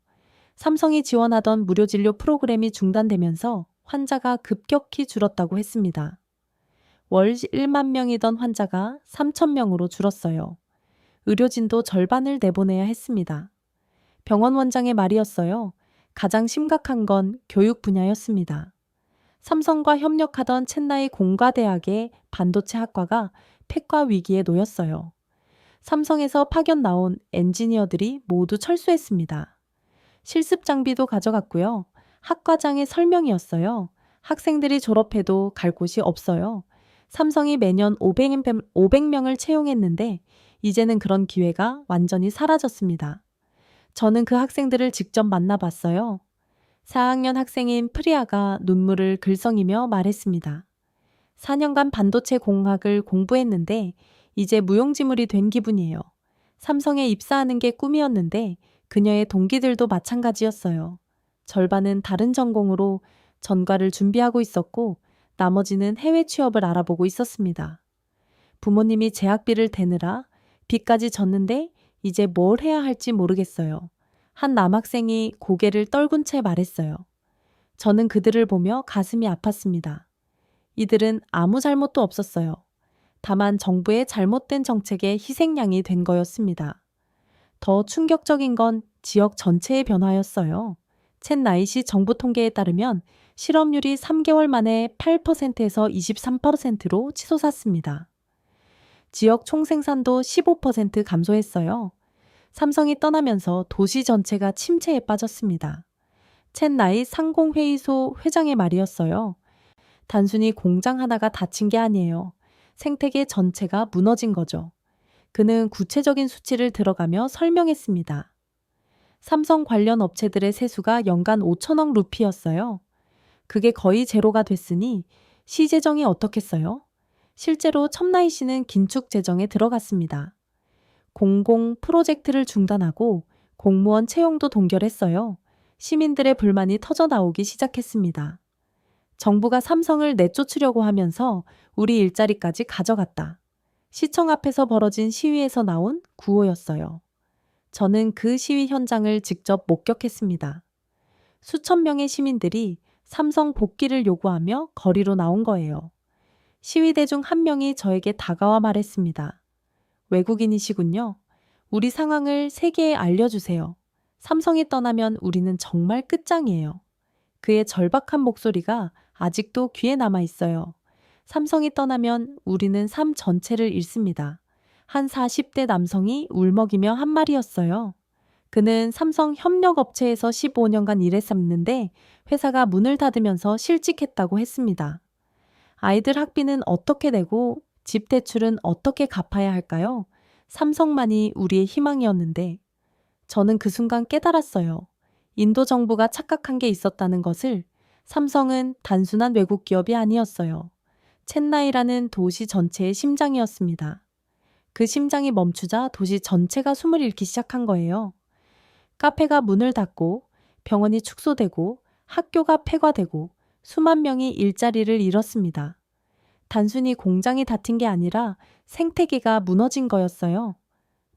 삼성이 지원하던 무료 진료 프로그램이 중단되면서 환자가 급격히 줄었다고 했습니다. 월 1만 명이던 환자가 3,000명으로 줄었어요. 의료진도 절반을 내보내야 했습니다. 병원 원장의 말이었어요. 가장 심각한 건 교육 분야였습니다. 삼성과 협력하던 첸나이 공과대학의 반도체 학과가 폐과 위기에 놓였어요. 삼성에서 파견 나온 엔지니어들이 모두 철수했습니다. 실습 장비도 가져갔고요. 학과장의 설명이었어요. 학생들이 졸업해도 갈 곳이 없어요. 삼성이 매년 500명을 채용했는데 이제는 그런 기회가 완전히 사라졌습니다. 저는 그 학생들을 직접 만나봤어요. 4학년 학생인 프리아가 눈물을 글썽이며 말했습니다. 4년간 반도체 공학을 공부했는데 이제 무용지물이 된 기분이에요. 삼성에 입사하는 게 꿈이었는데 그녀의 동기들도 마찬가지였어요. 절반은 다른 전공으로 전과를 준비하고 있었고 나머지는 해외 취업을 알아보고 있었습니다. 부모님이 재학비를 대느라 빚까지 졌는데 이제 뭘 해야 할지 모르겠어요. 한 남학생이 고개를 떨군 채 말했어요. 저는 그들을 보며 가슴이 아팠습니다. 이들은 아무 잘못도 없었어요. 다만 정부의 잘못된 정책의 희생양이 된 거였습니다. 더 충격적인 건 지역 전체의 변화였어요. 첸나이시 정부 통계에 따르면 실업률이 3개월 만에 8%에서 23%로 치솟았습니다. 지역 총생산도 15% 감소했어요. 삼성이 떠나면서 도시 전체가 침체에 빠졌습니다. 첸나이 상공회의소 회장의 말이었어요. 단순히 공장 하나가 닫힌 게 아니에요. 생태계 전체가 무너진 거죠. 그는 구체적인 수치를 들어가며 설명했습니다. 삼성 관련 업체들의 세수가 연간 5천억 루피였어요. 그게 거의 제로가 됐으니 시 재정이 어떻겠어요? 실제로 첨나이 씨는 긴축 재정에 들어갔습니다. 공공 프로젝트를 중단하고 공무원 채용도 동결했어요. 시민들의 불만이 터져나오기 시작했습니다. 정부가 삼성을 내쫓으려고 하면서 우리 일자리까지 가져갔다. 시청 앞에서 벌어진 시위에서 나온 구호였어요. 저는 그 시위 현장을 직접 목격했습니다. 수천 명의 시민들이 삼성 복귀를 요구하며 거리로 나온 거예요. 시위대 중 한 명이 저에게 다가와 말했습니다. 외국인이시군요. 우리 상황을 세계에 알려주세요. 삼성이 떠나면 우리는 정말 끝장이에요. 그의 절박한 목소리가 아직도 귀에 남아 있어요. 삼성이 떠나면 우리는 삶 전체를 잃습니다. 한 40대 남성이 울먹이며 한 말이었어요. 그는 삼성 협력업체에서 15년간 일했었는데 회사가 문을 닫으면서 실직했다고 했습니다. 아이들 학비는 어떻게 내고 집 대출은 어떻게 갚아야 할까요? 삼성만이 우리의 희망이었는데 저는 그 순간 깨달았어요. 인도 정부가 착각한 게 있었다는 것을. 삼성은 단순한 외국 기업이 아니었어요. 첸나이라는 도시 전체의 심장이었습니다. 그 심장이 멈추자 도시 전체가 숨을 잃기 시작한 거예요. 카페가 문을 닫고 병원이 축소되고 학교가 폐과되고 수만 명이 일자리를 잃었습니다. 단순히 공장이 닫힌 게 아니라 생태계가 무너진 거였어요.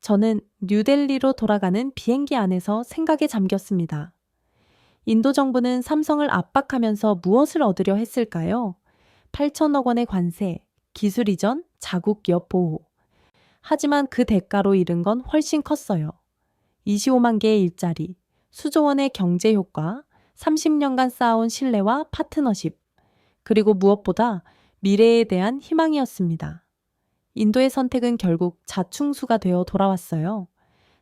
저는 뉴델리로 돌아가는 비행기 안에서 생각에 잠겼습니다. 인도 정부는 삼성을 압박하면서 무엇을 얻으려 했을까요? 8천억 원의 관세, 기술 이전, 자국 기업 보호. 하지만 그 대가로 잃은 건 훨씬 컸어요. 25만 개의 일자리, 수조 원의 경제 효과, 30년간 쌓아온 신뢰와 파트너십, 그리고 무엇보다 미래에 대한 희망이었습니다. 인도의 선택은 결국 자충수가 되어 돌아왔어요.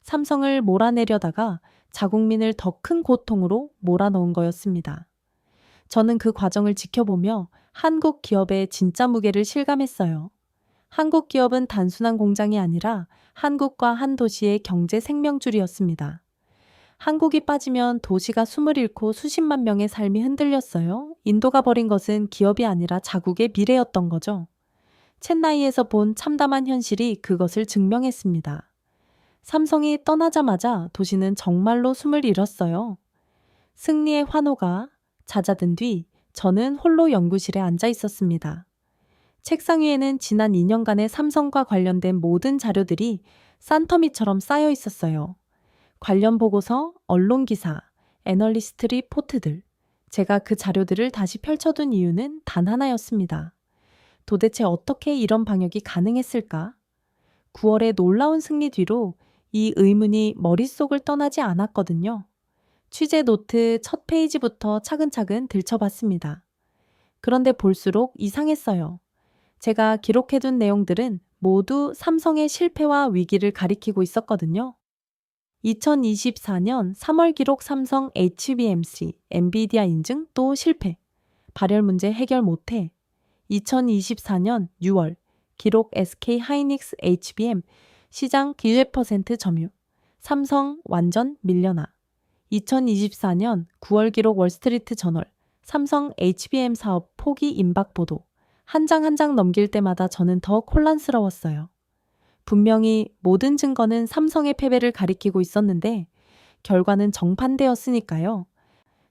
삼성을 몰아내려다가 자국민을 더 큰 고통으로 몰아넣은 거였습니다. 저는 그 과정을 지켜보며 한국 기업의 진짜 무게를 실감했어요. 한국 기업은 단순한 공장이 아니라 한국과 한 도시의 경제 생명줄이었습니다. 한국이 빠지면 도시가 숨을 잃고 수십만 명의 삶이 흔들렸어요. 인도가 버린 것은 기업이 아니라 자국의 미래였던 거죠. 첸나이에서 본 참담한 현실이 그것을 증명했습니다. 삼성이 떠나자마자 도시는 정말로 숨을 잃었어요. 승리의 환호가 잦아든 뒤 저는 홀로 연구실에 앉아 있었습니다. 책상 위에는 지난 2년간의 삼성과 관련된 모든 자료들이 산더미처럼 쌓여 있었어요. 관련 보고서, 언론 기사, 애널리스트 리포트들. 제가 그 자료들을 다시 펼쳐둔 이유는 단 하나였습니다. 도대체 어떻게 이런 방역이 가능했을까? 9월의 놀라운 승리 뒤로 이 의문이 머릿속을 떠나지 않았거든요. 취재 노트 첫 페이지부터 차근차근 들춰봤습니다. 그런데 볼수록 이상했어요. 제가 기록해둔 내용들은 모두 삼성의 실패와 위기를 가리키고 있었거든요. 2024년 3월 기록 삼성 HBMC, 엔비디아 인증 또 실패. 발열 문제 해결 못해. 2024년 6월 기록 SK 하이닉스 HBM 시장 기회 퍼센트 점유. 삼성 완전 밀려나. 2024년 9월 기록 월스트리트 저널 삼성 HBM 사업 포기 임박 보도. 한 장 한 장 넘길 때마다 저는 더 혼란스러웠어요. 분명히 모든 증거는 삼성의 패배를 가리키고 있었는데 결과는 정반대였으니까요.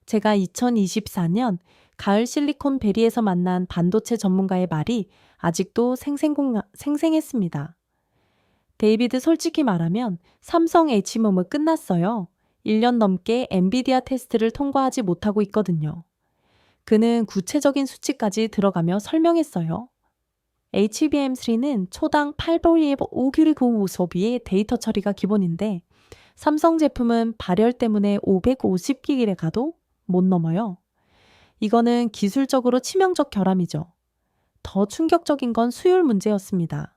제가 2024년 가을 실리콘밸리에서 만난 반도체 전문가의 말이 아직도 생생했습니다. 데이비드, 솔직히 말하면 삼성 H몸은 끝났어요. 1년 넘게 엔비디아 테스트를 통과하지 못하고 있거든요. 그는 구체적인 수치까지 들어가며 설명했어요. HBM3는 초당 805kg 소비의 데이터 처리가 기본인데 삼성 제품은 발열 때문에 550기가에 가도 못 넘어요. 이거는 기술적으로 치명적 결함이죠. 더 충격적인 건 수율 문제였습니다.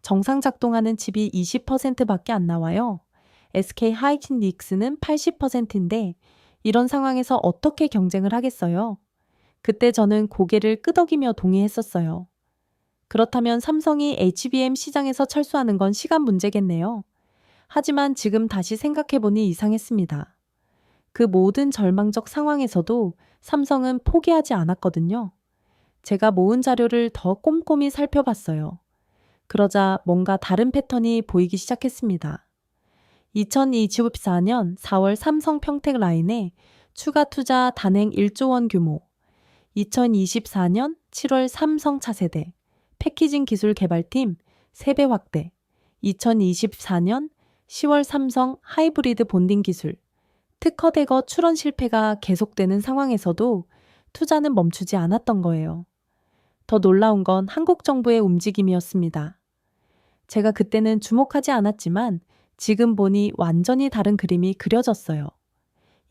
정상 작동하는 칩이 20%밖에 안 나와요. SK 하이닉스는 80%인데 이런 상황에서 어떻게 경쟁을 하겠어요? 그때 저는 고개를 끄덕이며 동의했었어요. 그렇다면 삼성이 HBM 시장에서 철수하는 건 시간 문제겠네요. 하지만 지금 다시 생각해보니 이상했습니다. 그 모든 절망적 상황에서도 삼성은 포기하지 않았거든요. 제가 모은 자료를 더 꼼꼼히 살펴봤어요. 그러자 뭔가 다른 패턴이 보이기 시작했습니다. 2024년 4월 삼성 평택 라인에 추가 투자 단행 1조 원 규모, 2024년 7월 삼성 차세대, 패키징 기술 개발팀 3배 확대, 2024년 10월 삼성 하이브리드 본딩 기술, 특허대거 출원 실패가 계속되는 상황에서도 투자는 멈추지 않았던 거예요. 더 놀라운 건 한국 정부의 움직임이었습니다. 제가 그때는 주목하지 않았지만 지금 보니 완전히 다른 그림이 그려졌어요.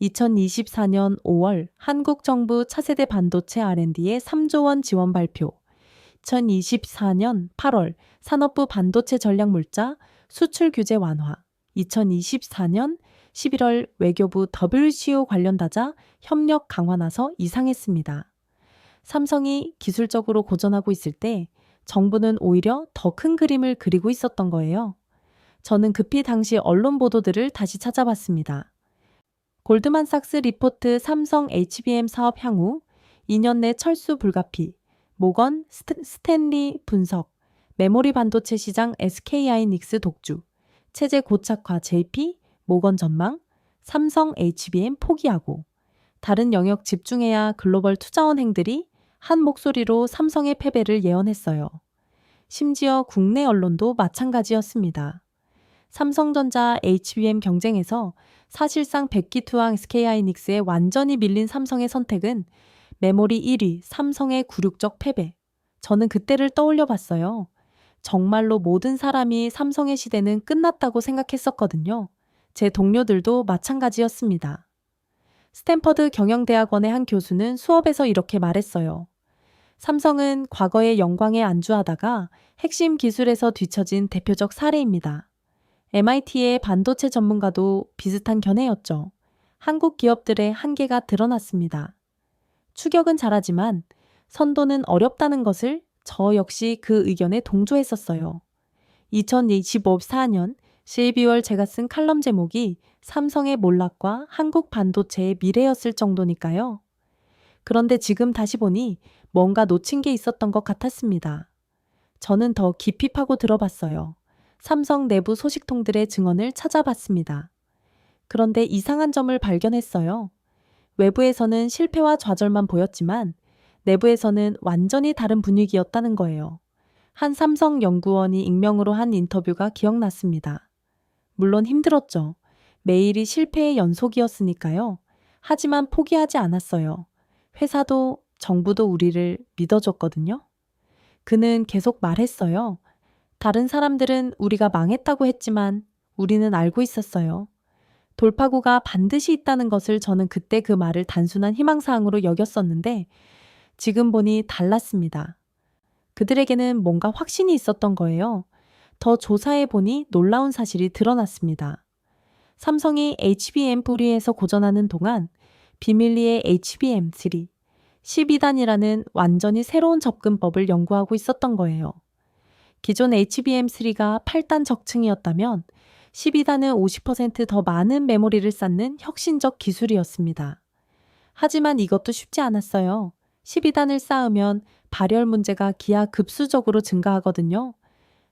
2024년 5월 한국 정부 차세대 반도체 R&D에 3조 원 지원 발표, 2024년 8월 산업부 반도체 전략 물자 수출 규제 완화, 2024년 11월 외교부 WCO 관련 다자 협력 강화 나서 이상했습니다. 삼성이 기술적으로 고전하고 있을 때 정부는 오히려 더 큰 그림을 그리고 있었던 거예요. 저는 급히 당시 언론 보도들을 다시 찾아봤습니다. 골드만삭스 리포트 삼성 HBM 사업 향후 2년 내 철수 불가피, 모건 스탠리 분석, 메모리 반도체 시장 SK 하이닉스 독주, 체제 고착화 JP, 모건 전망, 삼성 HBM 포기하고, 다른 영역 집중해야 글로벌 투자원 행들이 한 목소리로 삼성의 패배를 예언했어요. 심지어 국내 언론도 마찬가지였습니다. 삼성전자 HBM 경쟁에서 사실상 백기투항 SK하이닉스에 완전히 밀린 삼성의 선택은 메모리 1위 삼성의 굴욕적 패배. 저는 그때를 떠올려 봤어요. 정말로 모든 사람이 삼성의 시대는 끝났다고 생각했었거든요. 제 동료들도 마찬가지였습니다. 스탠퍼드 경영대학원의 한 교수는 수업에서 이렇게 말했어요. 삼성은 과거의 영광에 안주하다가 핵심 기술에서 뒤처진 대표적 사례입니다. MIT의 반도체 전문가도 비슷한 견해였죠. 한국 기업들의 한계가 드러났습니다. 추격은 잘하지만 선도는 어렵다는 것을 저 역시 그 의견에 동조했었어요. 2024년 12월 제가 쓴 칼럼 제목이 삼성의 몰락과 한국 반도체의 미래였을 정도니까요. 그런데 지금 다시 보니 뭔가 놓친 게 있었던 것 같았습니다. 저는 더 깊이 파고 들어봤어요. 삼성 내부 소식통들의 증언을 찾아봤습니다. 그런데 이상한 점을 발견했어요. 외부에서는 실패와 좌절만 보였지만 내부에서는 완전히 다른 분위기였다는 거예요. 한 삼성 연구원이 익명으로 한 인터뷰가 기억났습니다. 물론 힘들었죠. 매일이 실패의 연속이었으니까요. 하지만 포기하지 않았어요. 회사도 정부도 우리를 믿어줬거든요. 그는 계속 말했어요. 다른 사람들은 우리가 망했다고 했지만 우리는 알고 있었어요. 돌파구가 반드시 있다는 것을 저는 그때 그 말을 단순한 희망사항으로 여겼었는데 지금 보니 달랐습니다. 그들에게는 뭔가 확신이 있었던 거예요. 더 조사해 보니 놀라운 사실이 드러났습니다. 삼성이 HBM4에서 고전하는 동안 비밀리에 HBM3, 12단이라는 완전히 새로운 접근법을 연구하고 있었던 거예요. 기존 HBM3가 8단 적층이었다면 12단은 50%더 많은 메모리를 쌓는 혁신적 기술이었습니다. 하지만 이것도 쉽지 않았어요. 12단을 쌓으면 발열 문제가 기하급수적으로 증가하거든요.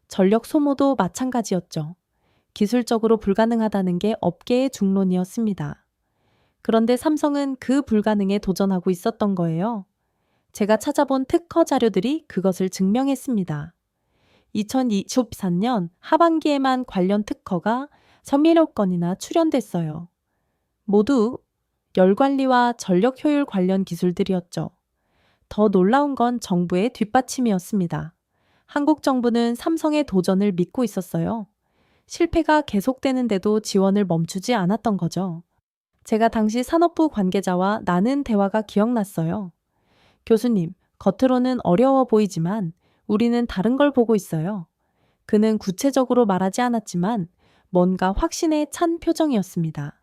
전력 소모도 마찬가지였죠. 기술적으로 불가능하다는 게 업계의 중론이었습니다. 그런데 삼성은 그 불가능에 도전하고 있었던 거예요. 제가 찾아본 특허 자료들이 그것을 증명했습니다. 2023년 하반기에만 관련 특허가 1,000여 건이나 출연됐어요. 모두 열관리와 전력 효율 관련 기술들이었죠. 더 놀라운 건 정부의 뒷받침이었습니다. 한국 정부는 삼성의 도전을 믿고 있었어요. 실패가 계속되는데도 지원을 멈추지 않았던 거죠. 제가 당시 산업부 관계자와 나눈 대화가 기억났어요. 교수님, 겉으로는 어려워 보이지만 우리는 다른 걸 보고 있어요. 그는 구체적으로 말하지 않았지만 뭔가 확신에 찬 표정이었습니다.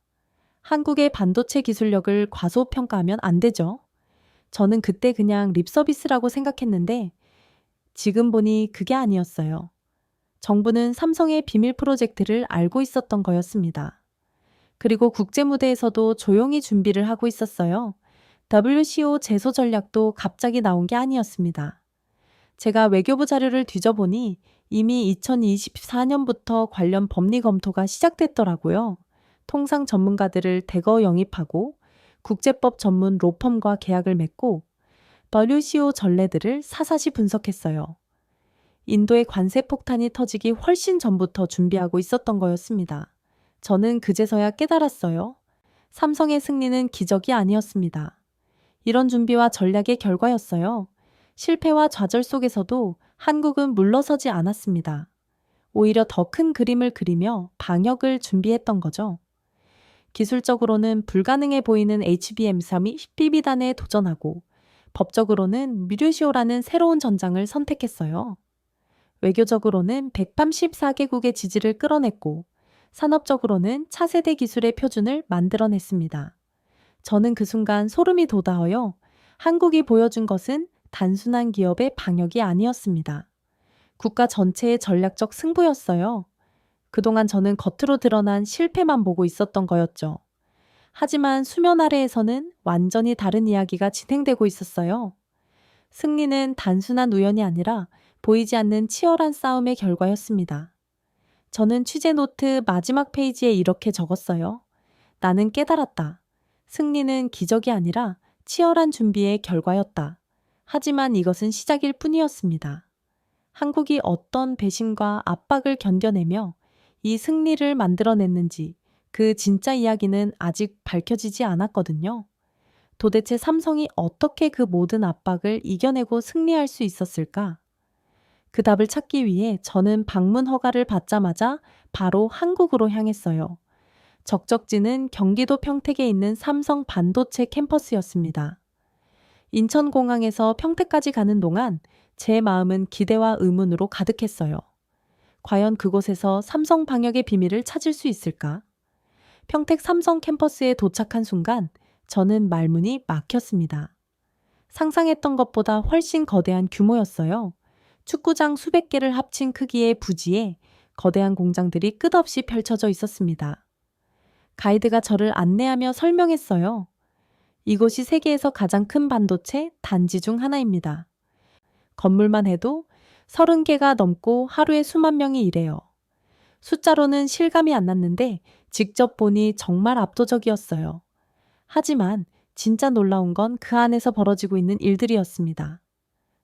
한국의 반도체 기술력을 과소평가하면 안 되죠. 저는 그때 그냥 립서비스라고 생각했는데 지금 보니 그게 아니었어요. 정부는 삼성의 비밀 프로젝트를 알고 있었던 거였습니다. 그리고 국제무대에서도 조용히 준비를 하고 있었어요. WCO 제소 전략도 갑자기 나온 게 아니었습니다. 제가 외교부 자료를 뒤져보니 이미 2024년부터 관련 법리 검토가 시작됐더라고요. 통상 전문가들을 대거 영입하고 국제법 전문 로펌과 계약을 맺고 WCO 전례들을 사사시 분석했어요. 인도의 관세 폭탄이 터지기 훨씬 전부터 준비하고 있었던 거였습니다. 저는 그제서야 깨달았어요. 삼성의 승리는 기적이 아니었습니다. 이런 준비와 전략의 결과였어요. 실패와 좌절 속에서도 한국은 물러서지 않았습니다. 오히려 더 큰 그림을 그리며 방역을 준비했던 거죠. 기술적으로는 불가능해 보이는 HBM3이 12비단에 도전하고 법적으로는 뮤류시오라는 새로운 전장을 선택했어요. 외교적으로는 134개국의 지지를 끌어냈고 산업적으로는 차세대 기술의 표준을 만들어냈습니다. 저는 그 순간 소름이 돋아요. 한국이 보여준 것은 단순한 기업의 방역이 아니었습니다. 국가 전체의 전략적 승부였어요. 그동안 저는 겉으로 드러난 실패만 보고 있었던 거였죠. 하지만 수면 아래에서는 완전히 다른 이야기가 진행되고 있었어요. 승리는 단순한 우연이 아니라 보이지 않는 치열한 싸움의 결과였습니다. 저는 취재 노트 마지막 페이지에 이렇게 적었어요. 나는 깨달았다. 승리는 기적이 아니라 치열한 준비의 결과였다. 하지만 이것은 시작일 뿐이었습니다. 한국이 어떤 배신과 압박을 견뎌내며 이 승리를 만들어냈는지 그 진짜 이야기는 아직 밝혀지지 않았거든요. 도대체 삼성이 어떻게 그 모든 압박을 이겨내고 승리할 수 있었을까? 그 답을 찾기 위해 저는 방문 허가를 받자마자 바로 한국으로 향했어요. 적적지는 경기도 평택에 있는 삼성 반도체 캠퍼스였습니다. 인천공항에서 평택까지 가는 동안 제 마음은 기대와 의문으로 가득했어요. 과연 그곳에서 삼성 방역의 비밀을 찾을 수 있을까? 평택 삼성 캠퍼스에 도착한 순간 저는 말문이 막혔습니다. 상상했던 것보다 훨씬 거대한 규모였어요. 축구장 수백 개를 합친 크기의 부지에 거대한 공장들이 끝없이 펼쳐져 있었습니다. 가이드가 저를 안내하며 설명했어요. 이곳이 세계에서 가장 큰 반도체 단지 중 하나입니다. 건물만 해도 30개가 넘고 하루에 수만 명이 일해요. 숫자로는 실감이 안 났는데 직접 보니 정말 압도적이었어요. 하지만 진짜 놀라운 건 그 안에서 벌어지고 있는 일들이었습니다.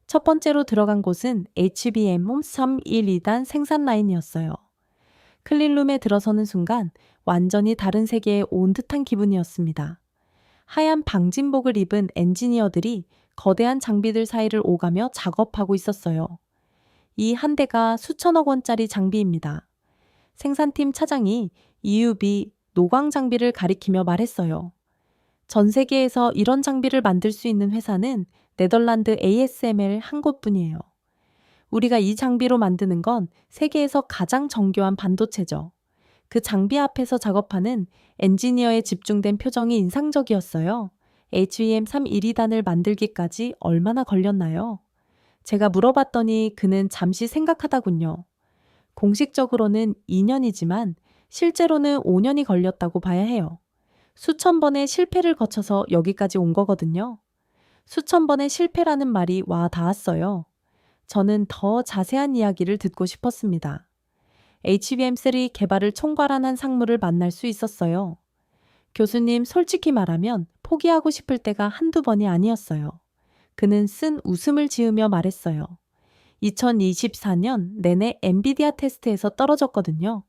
첫 번째로 들어간 곳은 HBM 312단 생산 라인이었어요. 클린룸에 들어서는 순간 완전히 다른 세계에 온 듯한 기분이었습니다. 하얀 방진복을 입은 엔지니어들이 거대한 장비들 사이를 오가며 작업하고 있었어요. 이 한 대가 수천억 원짜리 장비입니다. 생산팀 차장이 EUV 노광 장비를 가리키며 말했어요. 전 세계에서 이런 장비를 만들 수 있는 회사는 네덜란드 ASML 한 곳뿐이에요. 우리가 이 장비로 만드는 건 세계에서 가장 정교한 반도체죠. 그 장비 앞에서 작업하는 엔지니어의 집중된 표정이 인상적이었어요. HBM312단을 만들기까지 얼마나 걸렸나요? 제가 물어봤더니 그는 잠시 생각하다군요. 공식적으로는 2년이지만 실제로는 5년이 걸렸다고 봐야 해요. 수천 번의 실패를 거쳐서 여기까지 온 거거든요. 수천 번의 실패라는 말이 와 닿았어요. 저는 더 자세한 이야기를 듣고 싶었습니다. HBM3 개발을 총괄한 한 상무를 만날 수 있었어요. 교수님, 솔직히 말하면 포기하고 싶을 때가 한두 번이 아니었어요. 그는 쓴 웃음을 지으며 말했어요. 2024년 내내 엔비디아 테스트에서 떨어졌거든요.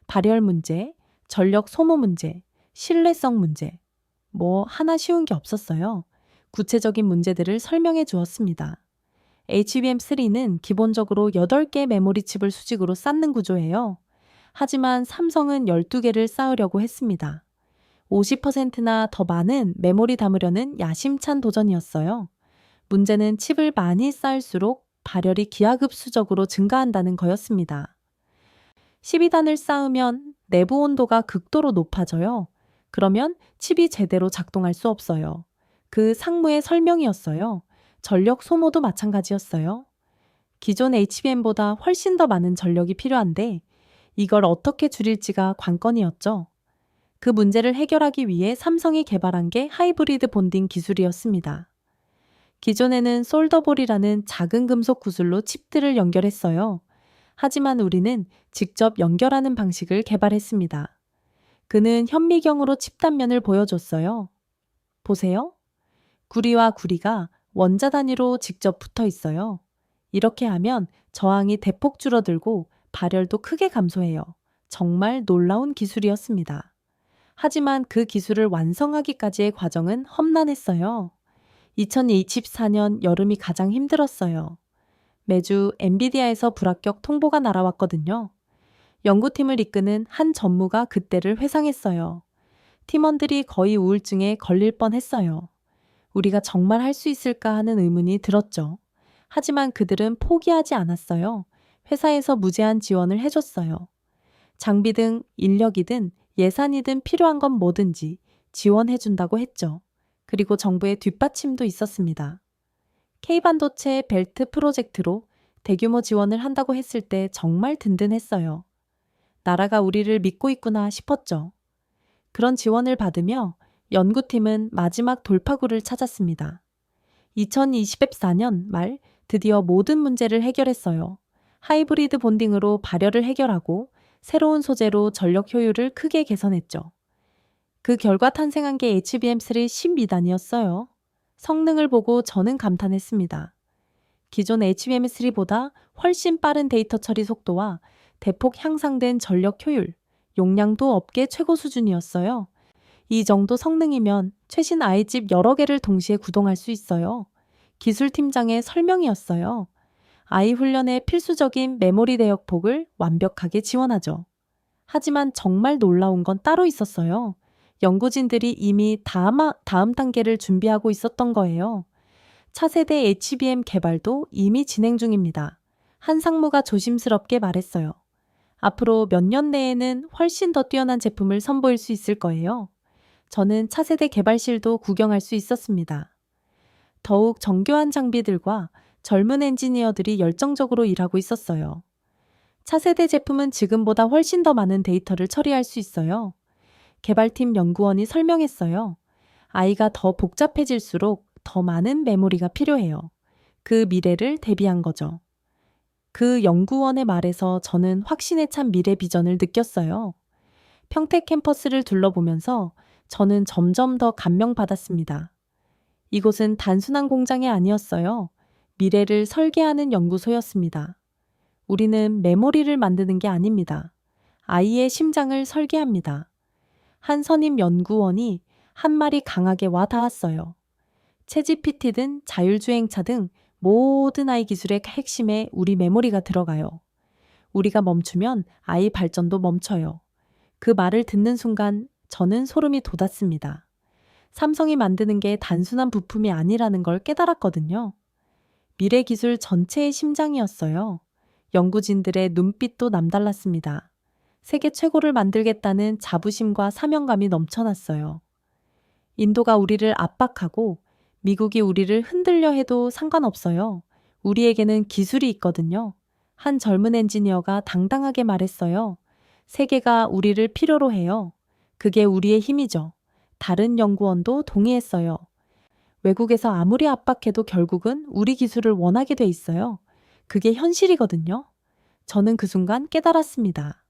발열 문제, 전력 소모 문제, 신뢰성 문제. 뭐 하나 쉬운 게 없었어요. 구체적인 문제들을 설명해 주었습니다. HBM3는 기본적으로 8개 메모리 칩을 수직으로 쌓는 구조예요. 하지만 삼성은 12개를 쌓으려고 했습니다. 50%나 더 많은 메모리 담으려는 야심찬 도전이었어요. 문제는 칩을 많이 쌓을수록 발열이 기하급수적으로 증가한다는 거였습니다. 12단을 쌓으면 내부 온도가 극도로 높아져요. 그러면 칩이 제대로 작동할 수 없어요. 그 상무의 설명이었어요. 전력 소모도 마찬가지였어요. 기존 HBM보다 훨씬 더 많은 전력이 필요한데 이걸 어떻게 줄일지가 관건이었죠. 그 문제를 해결하기 위해 삼성이 개발한 게 하이브리드 본딩 기술이었습니다. 기존에는 솔더볼이라는 작은 금속 구슬로 칩들을 연결했어요. 하지만 우리는 직접 연결하는 방식을 개발했습니다. 그는 현미경으로 칩 단면을 보여줬어요. 보세요. 구리와 구리가 원자 단위로 직접 붙어 있어요. 이렇게 하면 저항이 대폭 줄어들고 발열도 크게 감소해요. 정말 놀라운 기술이었습니다. 하지만 그 기술을 완성하기까지의 과정은 험난했어요. 2024년 여름이 가장 힘들었어요. 매주 엔비디아에서 불합격 통보가 날아왔거든요. 연구팀을 이끄는 한 전무가 그때를 회상했어요. 팀원들이 거의 우울증에 걸릴 뻔했어요. 우리가 정말 할 수 있을까 하는 의문이 들었죠. 하지만 그들은 포기하지 않았어요. 회사에서 무제한 지원을 해줬어요. 장비든 인력이든 예산이든 필요한 건 뭐든지 지원해준다고 했죠. 그리고 정부의 뒷받침도 있었습니다. K반도체 벨트 프로젝트로 대규모 지원을 한다고 했을 때 정말 든든했어요. 나라가 우리를 믿고 있구나 싶었죠. 그런 지원을 받으며 연구팀은 마지막 돌파구를 찾았습니다. 2024년 말 드디어 모든 문제를 해결했어요. 하이브리드 본딩으로 발열을 해결하고 새로운 소재로 전력 효율을 크게 개선했죠. 그 결과 탄생한 게 HBM3 12단이었어요. 성능을 보고 저는 감탄했습니다. 기존 HBM3보다 훨씬 빠른 데이터 처리 속도와 대폭 향상된 전력 효율, 용량도 업계 최고 수준이었어요. 이 정도 성능이면 최신 아이집 여러 개를 동시에 구동할 수 있어요. 기술팀장의 설명이었어요. 아이 훈련에 필수적인 메모리 대역폭을 완벽하게 지원하죠. 하지만 정말 놀라운 건 따로 있었어요. 연구진들이 이미 다음 단계를 준비하고 있었던 거예요. 차세대 HBM 개발도 이미 진행 중입니다. 한 상무가 조심스럽게 말했어요. 앞으로 몇 년 내에는 훨씬 더 뛰어난 제품을 선보일 수 있을 거예요. 저는 차세대 개발실도 구경할 수 있었습니다. 더욱 정교한 장비들과 젊은 엔지니어들이 열정적으로 일하고 있었어요. 차세대 제품은 지금보다 훨씬 더 많은 데이터를 처리할 수 있어요. 개발팀 연구원이 설명했어요. 아이가 더 복잡해질수록 더 많은 메모리가 필요해요. 그 미래를 대비한 거죠. 그 연구원의 말에서 저는 확신에 찬 미래 비전을 느꼈어요. 평택 캠퍼스를 둘러보면서 저는 점점 더 감명받았습니다. 이곳은 단순한 공장이 아니었어요. 미래를 설계하는 연구소였습니다. 우리는 메모리를 만드는 게 아닙니다. 아이의 심장을 설계합니다. 한 선임 연구원이 한 말이 강하게 와 닿았어요. 챗GPT든 자율주행차 등 모든 아이 기술의 핵심에 우리 메모리가 들어가요. 우리가 멈추면 아이 발전도 멈춰요. 그 말을 듣는 순간 저는 소름이 돋았습니다. 삼성이 만드는 게 단순한 부품이 아니라는 걸 깨달았거든요. 미래 기술 전체의 심장이었어요. 연구진들의 눈빛도 남달랐습니다. 세계 최고를 만들겠다는 자부심과 사명감이 넘쳐났어요. 인도가 우리를 압박하고 미국이 우리를 흔들려 해도 상관없어요. 우리에게는 기술이 있거든요. 한 젊은 엔지니어가 당당하게 말했어요. 세계가 우리를 필요로 해요. 그게 우리의 힘이죠. 다른 연구원도 동의했어요. 외국에서 아무리 압박해도 결국은 우리 기술을 원하게 돼 있어요. 그게 현실이거든요. 저는 그 순간 깨달았습니다.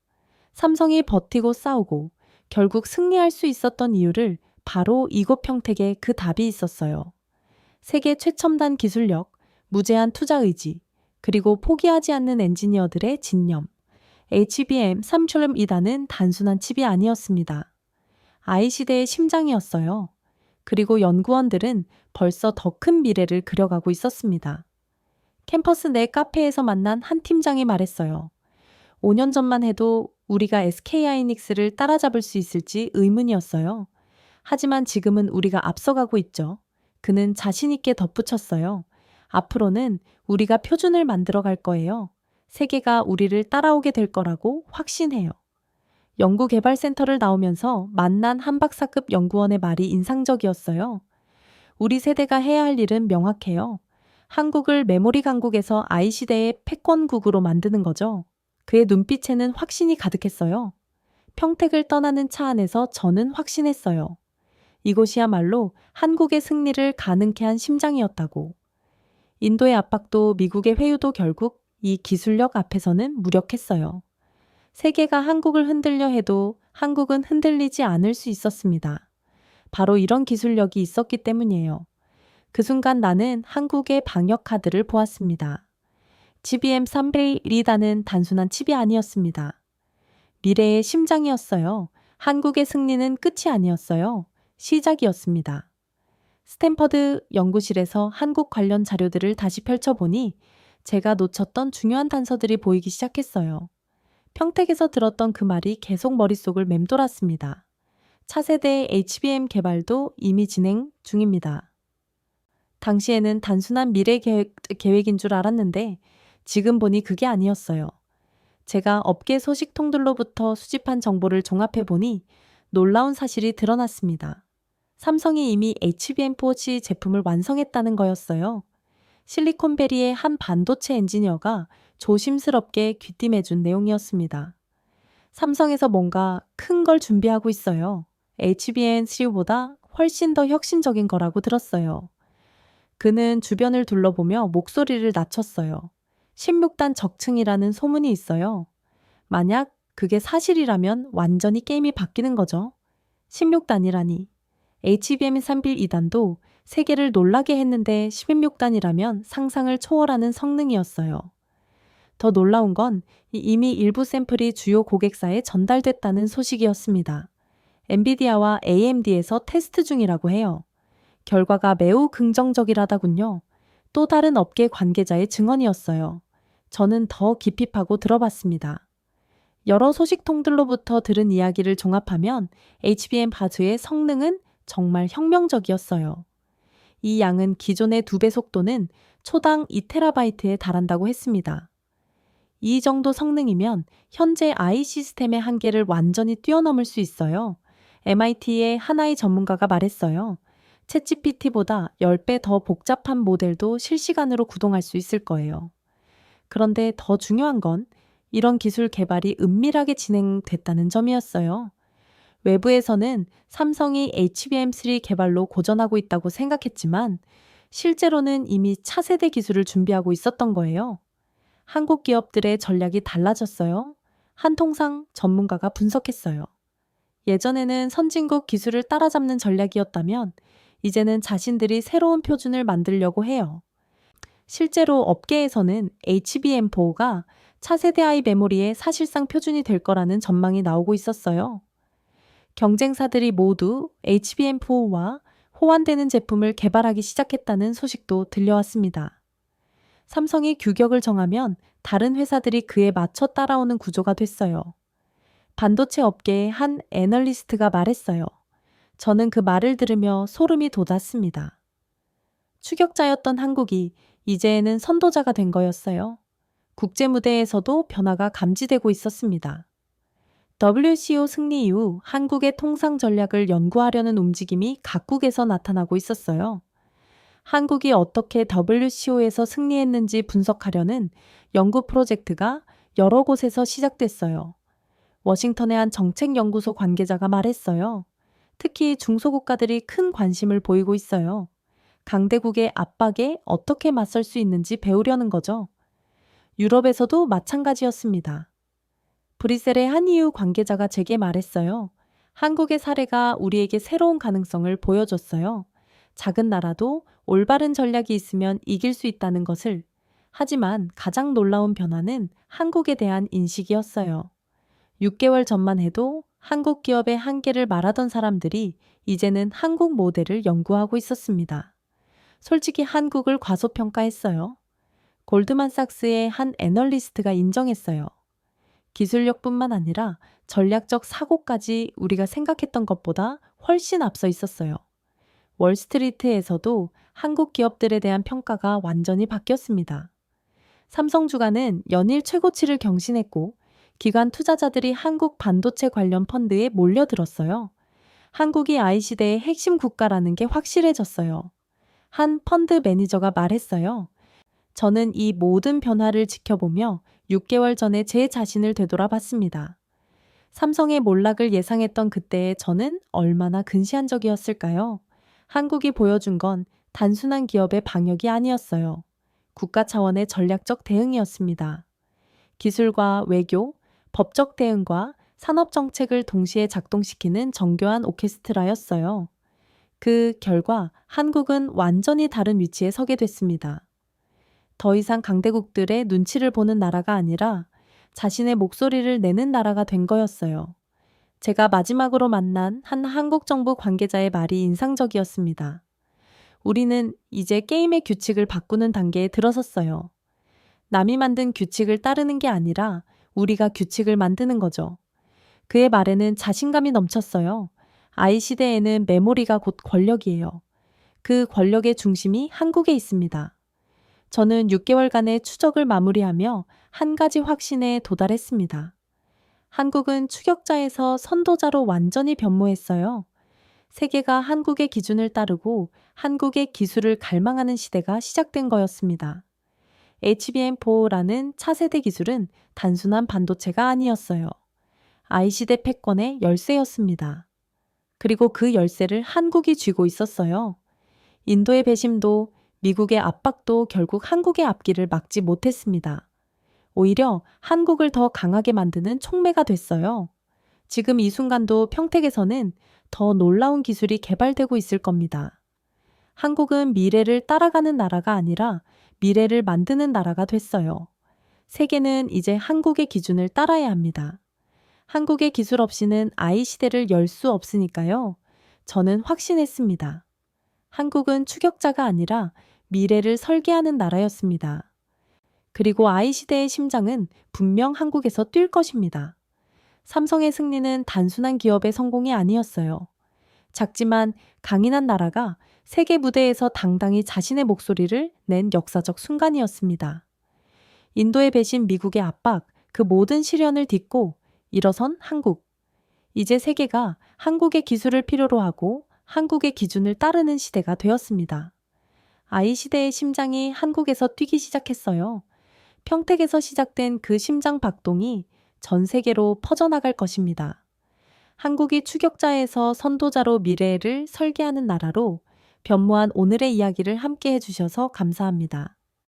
삼성이 버티고 싸우고 결국 승리할 수 있었던 이유를 바로 이곳 평택에 그 답이 있었어요. 세계 최첨단 기술력, 무제한 투자 의지, 그리고 포기하지 않는 엔지니어들의 진념. HBM 3출음2단은 단순한 칩이 아니었습니다. 아이 시대의 심장이었어요. 그리고 연구원들은 벌써 더 큰 미래를 그려가고 있었습니다. 캠퍼스 내 카페에서 만난 한 팀장이 말했어요. 5년 전만 해도 우리가 SK하이닉스를 따라잡을 수 있을지 의문이었어요. 하지만 지금은 우리가 앞서가고 있죠. 그는 자신 있게 덧붙였어요. 앞으로는 우리가 표준을 만들어 갈 거예요. 세계가 우리를 따라오게 될 거라고 확신해요. 연구개발센터를 나오면서 만난 한박사급 연구원의 말이 인상적이었어요. 우리 세대가 해야 할 일은 명확해요. 한국을 메모리 강국에서 아이 시대의 패권국으로 만드는 거죠. 그의 눈빛에는 확신이 가득했어요. 평택을 떠나는 차 안에서 저는 확신했어요. 이곳이야말로 한국의 승리를 가능케 한 심장이었다고. 인도의 압박도 미국의 회유도 결국 이 기술력 앞에서는 무력했어요. 세계가 한국을 흔들려 해도 한국은 흔들리지 않을 수 있었습니다. 바로 이런 기술력이 있었기 때문이에요. 그 순간 나는 한국의 방역 카드를 보았습니다. GBM 301이다는 단순한 칩이 아니었습니다. 미래의 심장이었어요. 한국의 승리는 끝이 아니었어요. 시작이었습니다. 스탠퍼드 연구실에서 한국 관련 자료들을 다시 펼쳐보니 제가 놓쳤던 중요한 단서들이 보이기 시작했어요. 평택에서 들었던 그 말이 계속 머릿속을 맴돌았습니다. 차세대 HBM 개발도 이미 진행 중입니다. 당시에는 단순한 미래 계획인 줄 알았는데 지금 보니 그게 아니었어요. 제가 업계 소식통들로부터 수집한 정보를 종합해보니 놀라운 사실이 드러났습니다. 삼성이 이미 HBM4C 제품을 완성했다는 거였어요. 실리콘밸리의 한 반도체 엔지니어가 조심스럽게 귀띔해준 내용이었습니다. 삼성에서 뭔가 큰 걸 준비하고 있어요. HBM3보다 훨씬 더 혁신적인 거라고 들었어요. 그는 주변을 둘러보며 목소리를 낮췄어요. 16단 적층이라는 소문이 있어요. 만약 그게 사실이라면 완전히 게임이 바뀌는 거죠. 16단이라니. HBM312단도 세계를 놀라게 했는데 16단이라면 상상을 초월하는 성능이었어요. 더 놀라운 건 이미 일부 샘플이 주요 고객사에 전달됐다는 소식이었습니다. 엔비디아와 AMD에서 테스트 중이라고 해요. 결과가 매우 긍정적이라더군요. 또 다른 업계 관계자의 증언이었어요. 저는 더 깊이 파고 들어봤습니다. 여러 소식통들로부터 들은 이야기를 종합하면 HBM 바주의 성능은 정말 혁명적이었어요. 이 양은 기존의 2배 속도는 초당 2TB에 달한다고 했습니다. 이 정도 성능이면 현재 AI 시스템의 한계를 완전히 뛰어넘을 수 있어요. MIT의 하나의 전문가가 말했어요. 챗GPT보다 10배 더 복잡한 모델도 실시간으로 구동할 수 있을 거예요. 그런데 더 중요한 건 이런 기술 개발이 은밀하게 진행됐다는 점이었어요. 외부에서는 삼성이 HBM3 개발로 고전하고 있다고 생각했지만 실제로는 이미 차세대 기술을 준비하고 있었던 거예요. 한국 기업들의 전략이 달라졌어요. 한통상 전문가가 분석했어요. 예전에는 선진국 기술을 따라잡는 전략이었다면 이제는 자신들이 새로운 표준을 만들려고 해요. 실제로 업계에서는 HBM4가 차세대 AI 메모리의 사실상 표준이 될 거라는 전망이 나오고 있었어요. 경쟁사들이 모두 HBM4와 호환되는 제품을 개발하기 시작했다는 소식도 들려왔습니다. 삼성이 규격을 정하면 다른 회사들이 그에 맞춰 따라오는 구조가 됐어요. 반도체 업계의 한 애널리스트가 말했어요. 저는 그 말을 들으며 소름이 돋았습니다. 추격자였던 한국이 이제는 선도자가 된 거였어요. 국제 무대에서도 변화가 감지되고 있었습니다. WCO 승리 이후 한국의 통상 전략을 연구하려는 움직임이 각국에서 나타나고 있었어요. 한국이 어떻게 WCO에서 승리했는지 분석하려는 연구 프로젝트가 여러 곳에서 시작됐어요. 워싱턴의 한 정책연구소 관계자가 말했어요. 특히 중소국가들이 큰 관심을 보이고 있어요. 강대국의 압박에 어떻게 맞설 수 있는지 배우려는 거죠. 유럽에서도 마찬가지였습니다. 브뤼셀의 한 EU 관계자가 제게 말했어요. 한국의 사례가 우리에게 새로운 가능성을 보여줬어요. 작은 나라도 올바른 전략이 있으면 이길 수 있다는 것을. 하지만 가장 놀라운 변화는 한국에 대한 인식이었어요. 6개월 전만 해도 한국 기업의 한계를 말하던 사람들이 이제는 한국 모델을 연구하고 있었습니다. 솔직히 한국을 과소평가했어요. 골드만삭스의 한 애널리스트가 인정했어요. 기술력뿐만 아니라 전략적 사고까지 우리가 생각했던 것보다 훨씬 앞서 있었어요. 월스트리트에서도 한국 기업들에 대한 평가가 완전히 바뀌었습니다. 삼성 주가는 연일 최고치를 경신했고 기관 투자자들이 한국 반도체 관련 펀드에 몰려들었어요. 한국이 IC대의 핵심 국가라는 게 확실해졌어요. 한 펀드 매니저가 말했어요. 저는 이 모든 변화를 지켜보며 6개월 전에 제 자신을 되돌아봤습니다. 삼성의 몰락을 예상했던 그때의 저는 얼마나 근시안적이었을까요? 한국이 보여준 건 단순한 기업의 방역이 아니었어요. 국가 차원의 전략적 대응이었습니다. 기술과 외교, 법적 대응과 산업 정책을 동시에 작동시키는 정교한 오케스트라였어요. 그 결과 한국은 완전히 다른 위치에 서게 됐습니다. 더 이상 강대국들의 눈치를 보는 나라가 아니라 자신의 목소리를 내는 나라가 된 거였어요. 제가 마지막으로 만난 한 한국 정부 관계자의 말이 인상적이었습니다. 우리는 이제 게임의 규칙을 바꾸는 단계에 들어섰어요. 남이 만든 규칙을 따르는 게 아니라 우리가 규칙을 만드는 거죠. 그의 말에는 자신감이 넘쳤어요. AI 시대에는 메모리가 곧 권력이에요. 그 권력의 중심이 한국에 있습니다. 저는 6개월간의 추적을 마무리하며 한 가지 확신에 도달했습니다. 한국은 추격자에서 선도자로 완전히 변모했어요. 세계가 한국의 기준을 따르고 한국의 기술을 갈망하는 시대가 시작된 거였습니다. HBM4라는 차세대 기술은 단순한 반도체가 아니었어요. I시대 패권의 열쇠였습니다. 그리고 그 열쇠를 한국이 쥐고 있었어요. 인도의 배심도 미국의 압박도 결국 한국의 앞길을 막지 못했습니다. 오히려 한국을 더 강하게 만드는 촉매가 됐어요. 지금 이 순간도 평택에서는 더 놀라운 기술이 개발되고 있을 겁니다. 한국은 미래를 따라가는 나라가 아니라 미래를 만드는 나라가 됐어요. 세계는 이제 한국의 기준을 따라야 합니다. 한국의 기술 없이는 AI 시대를 열 수 없으니까요. 저는 확신했습니다. 한국은 추격자가 아니라 미래를 설계하는 나라였습니다. 그리고 AI 시대의 심장은 분명 한국에서 뛸 것입니다. 삼성의 승리는 단순한 기업의 성공이 아니었어요. 작지만 강인한 나라가 세계 무대에서 당당히 자신의 목소리를 낸 역사적 순간이었습니다. 인도의 배신, 미국의 압박, 그 모든 시련을 딛고 일어선 한국. 이제 세계가 한국의 기술을 필요로 하고 한국의 기준을 따르는 시대가 되었습니다. 아이 시대의 심장이 한국에서 뛰기 시작했어요. 평택에서 시작된 그 심장 박동이 전 세계로 퍼져나갈 것입니다. 한국이 추격자에서 선도자로 미래를 설계하는 나라로 변모한 오늘의 이야기를 함께 해주셔서 감사합니다.